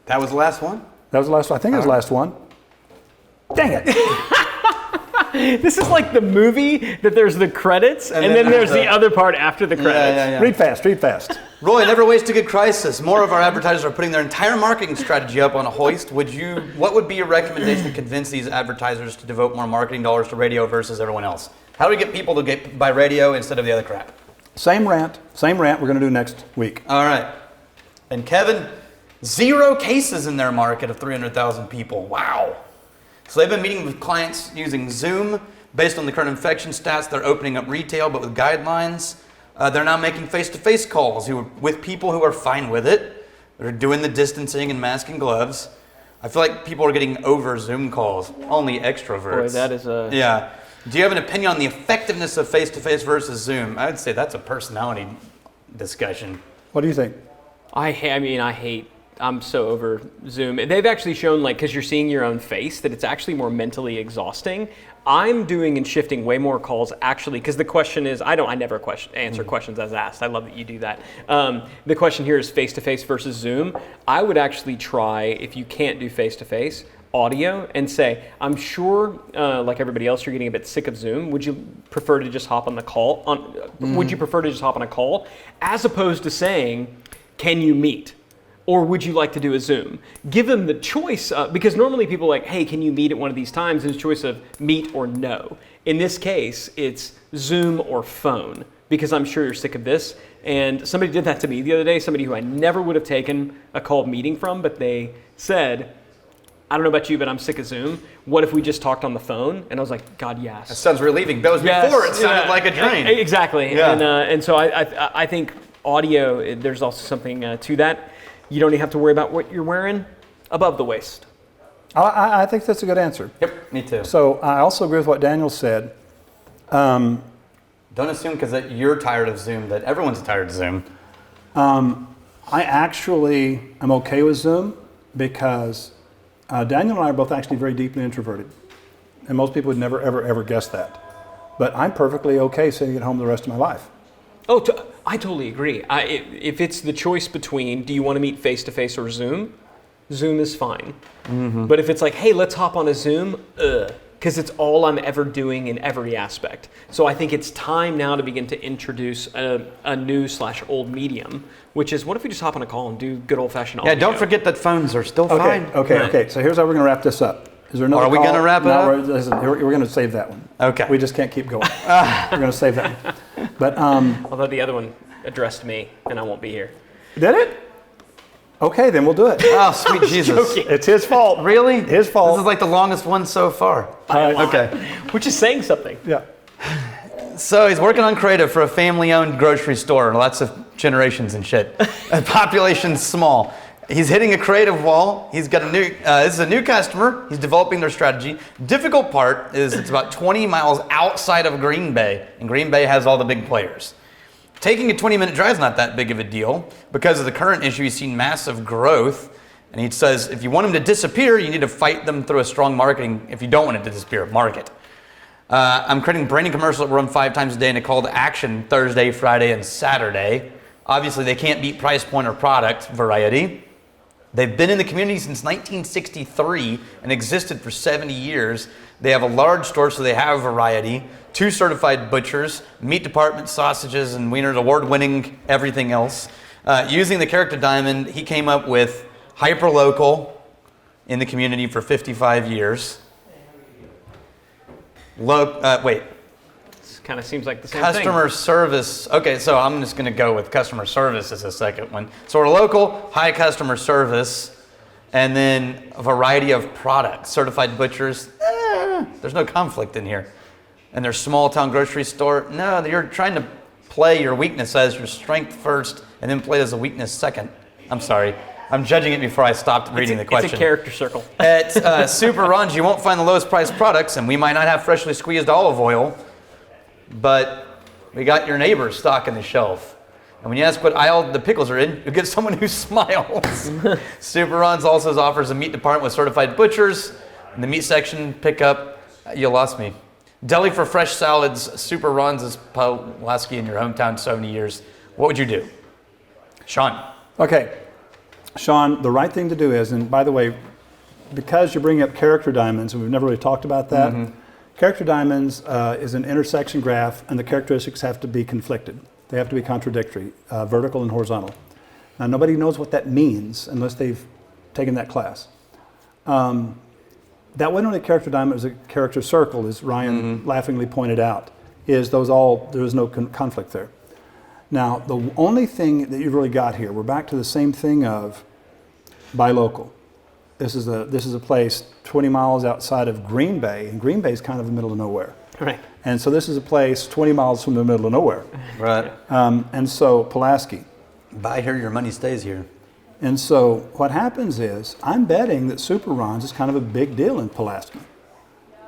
That was the last one? That was the last one. I think it was the last one. Dang it. This is like the movie that there's the credits and then there's the other part after the credits. Yeah. Read fast, read fast. Roy, never waste a good crisis. More of our advertisers are putting their entire marketing strategy up on a hoist. What would be your recommendation to convince these advertisers to devote more marketing dollars to radio versus everyone else? How do we get people to buy radio instead of the other crap? Same rant we're going to do next week. All right. And Kevin, 0 cases in their market of 300,000 people. Wow. So they've been meeting with clients using Zoom. Based on the current infection stats, they're opening up retail, but with guidelines. They're now making face-to-face calls with people who are fine with it. They're doing the distancing and mask and gloves. I feel like people are getting over Zoom calls, only extroverts. Boy, that is a... Yeah. Do you have an opinion on the effectiveness of face-to-face versus Zoom? I would say that's a personality discussion. What do you think? I'm so over Zoom. They've actually shown, because you're seeing your own face, that it's actually more mentally exhausting. I'm doing and shifting way more calls actually, because the question is, I never answer questions as asked. I love that you do that. The question here is face-to-face versus Zoom. I would actually try, if you can't do face-to-face, audio, and say, I'm sure, like everybody else, you're getting a bit sick of Zoom. Would you prefer to just hop on the call? Would you prefer to just hop on a call, as opposed to saying, can you meet? Or would you like to do a Zoom? Give them the choice, because normally people are like, hey, can you meet at one of these times? There's a choice of meet or no. In this case, it's Zoom or phone, because I'm sure you're sick of this. And somebody did that to me the other day, somebody who I never would have taken a called meeting from, but they said, I don't know about you, but I'm sick of Zoom. What if we just talked on the phone? And I was like, God, yes. That sounds relieving. That was before it sounded like a drain. Exactly. Yeah. And so I think audio, there's also something to that. You don't even have to worry about what you're wearing above the waist. I think that's a good answer. Yep, me too. So I also agree with what Daniel said. Don't assume because you're tired of Zoom that everyone's tired of Zoom. I actually am okay with Zoom because Daniel and I are both actually very deeply introverted. And most people would never, ever guess that. But I'm perfectly okay sitting at home the rest of my life. Oh, I totally agree. If it's the choice between, do you want to meet face-to-face or Zoom? Zoom is fine. Mm-hmm. But if it's like, hey, let's hop on a Zoom, because it's all I'm ever doing in every aspect. So I think it's time now to begin to introduce a new/old medium, which is, what if we just hop on a call and do good old-fashioned audio? Yeah, don't forget that phones are still fine. Okay. So here's how we're going to wrap this up. Is there another Are we going to wrap it up? We're going to save that one. Okay. We just can't keep going. We're going to save that one. But although the other one addressed me, and I won't be here. Did it? Okay, then we'll do it. Oh, sweet Jesus. Joking. It's his fault. Really? His fault. This is like the longest one so far. Okay. Which is saying something. Yeah. So he's working on creative for a family-owned grocery store. Lots of generations and shit. Population's small. He's hitting a creative wall. He's got this is a new customer. He's developing their strategy. Difficult part is it's about 20 miles outside of Green Bay, and Green Bay has all the big players. Taking a 20-minute drive is not that big of a deal. Because of the current issue, he's seen massive growth. And he says, if you want them to disappear, you need to fight them through a strong marketing. If you don't want it to disappear, market. I'm creating branding commercials that run 5 times a day and a call to action Thursday, Friday, and Saturday. Obviously, they can't beat price point or product variety. They've been in the community since 1963 and existed for 70 years. They have a large store, so they have variety. 2 certified butchers, meat department, sausages and wieners, award-winning everything else. Using the character diamond, he came up with hyperlocal in the community for 55 years. Wait. Kind of seems like the same customer service. Okay, so I'm just going to go with customer service as a second one. So we're local, high customer service, and then a variety of products. Certified butchers, there's no conflict in here. And their small town grocery store, no, you're trying to play your weakness as your strength first and then play it as a weakness second. I'm sorry. I'm judging it before I stopped reading the question. It's a character circle. At Super Runs, you won't find the lowest priced products, and we might not have freshly squeezed olive oil, but we got your neighbors stocking the shelf. And when you ask what aisle the pickles are in, you get someone who smiles. Super Runs also offers a meat department with certified butchers. In the meat section, pick up, you lost me. Deli for fresh salads. Super Runs is Pulaski in your hometown 70 years. What would you do? Sean. Okay. Sean, the right thing to do is, and by the way, because you're bringing up character diamonds, and we've never really talked about that, character diamonds is an intersection graph, and the characteristics have to be conflicted. They have to be contradictory, vertical and horizontal. Now, nobody knows what that means unless they've taken that class. That wasn't only a character diamond, it was a character circle, as Ryan laughingly pointed out, is there is no conflict there. Now, the only thing that you've really got here, we're back to the same thing of buy local. This is a place 20 miles outside of Green Bay, and Green Bay is kind of the middle of nowhere. Right. And so this is a place 20 miles from the middle of nowhere. Right. And so Pulaski. Buy here, your money stays here. And so what happens is, I'm betting that Super Runs is kind of a big deal in Pulaski.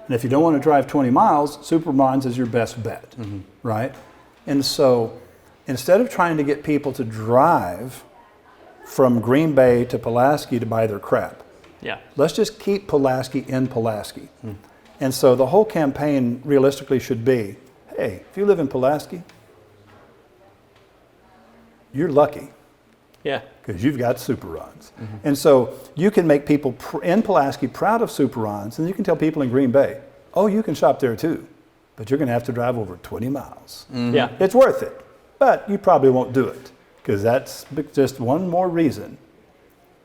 And if you don't want to drive 20 miles, Super Runs is your best bet, right? And so instead of trying to get people to drive from Green Bay to Pulaski to buy their crap, let's just keep Pulaski in Pulaski. And so the whole campaign realistically should be, hey, if you live in Pulaski, you're lucky. Yeah. Because you've got Super Runs. And so you can make people in Pulaski proud of Super Runs, and you can tell people in Green Bay, oh, you can shop there too, but you're going to have to drive over 20 miles. Yeah. It's worth it, but you probably won't do it, because that's just one more reason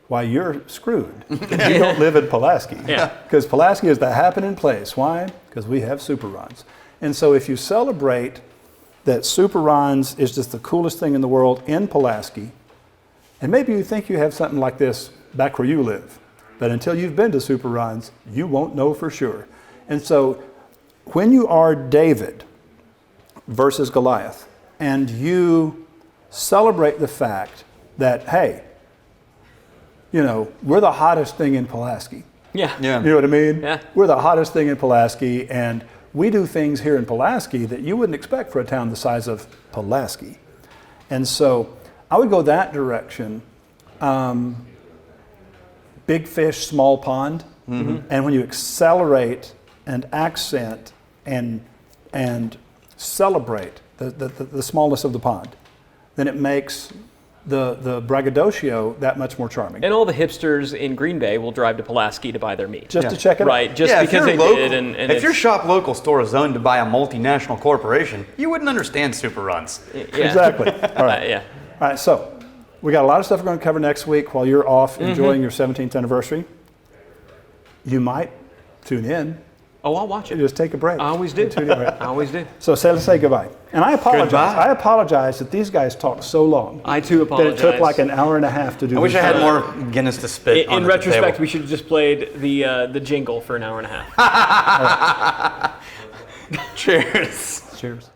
why you're screwed if you don't live in Pulaski. Because Pulaski is the happening place. Why? Because we have Super Runs. And so if you celebrate that Super Runs is just the coolest thing in the world in Pulaski, and maybe you think you have something like this back where you live, but until you've been to Super Runs, you won't know for sure. And so when you are David versus Goliath, and you celebrate the fact that, hey, you know, we're the hottest thing in Pulaski. Yeah. You know what I mean? Yeah. We're the hottest thing in Pulaski, and we do things here in Pulaski that you wouldn't expect for a town the size of Pulaski. And so I would go that direction. Big fish, small pond. And when you accelerate and accent and celebrate the smallness of the pond, then it makes the braggadocio that much more charming. And all the hipsters in Green Bay will drive to Pulaski to buy their meat. Just to check it out. Right, just because they did. And if your shop local store is owned by a multinational corporation, you wouldn't understand Super Runs. Exactly. All right. All right, so we got a lot of stuff we're going to cover next week while you're off enjoying your 17th anniversary. You might tune in. Oh, I'll watch it. Just take a break. I always do. Tune in, right? I always do. So let's say goodbye. And I apologize. Goodbye. I apologize that these guys talked so long. I too apologize. That it took like an hour and a half to do. I wish I had more Guinness to spit in retrospect, we should have just played the jingle for an hour and a half. Cheers. Cheers.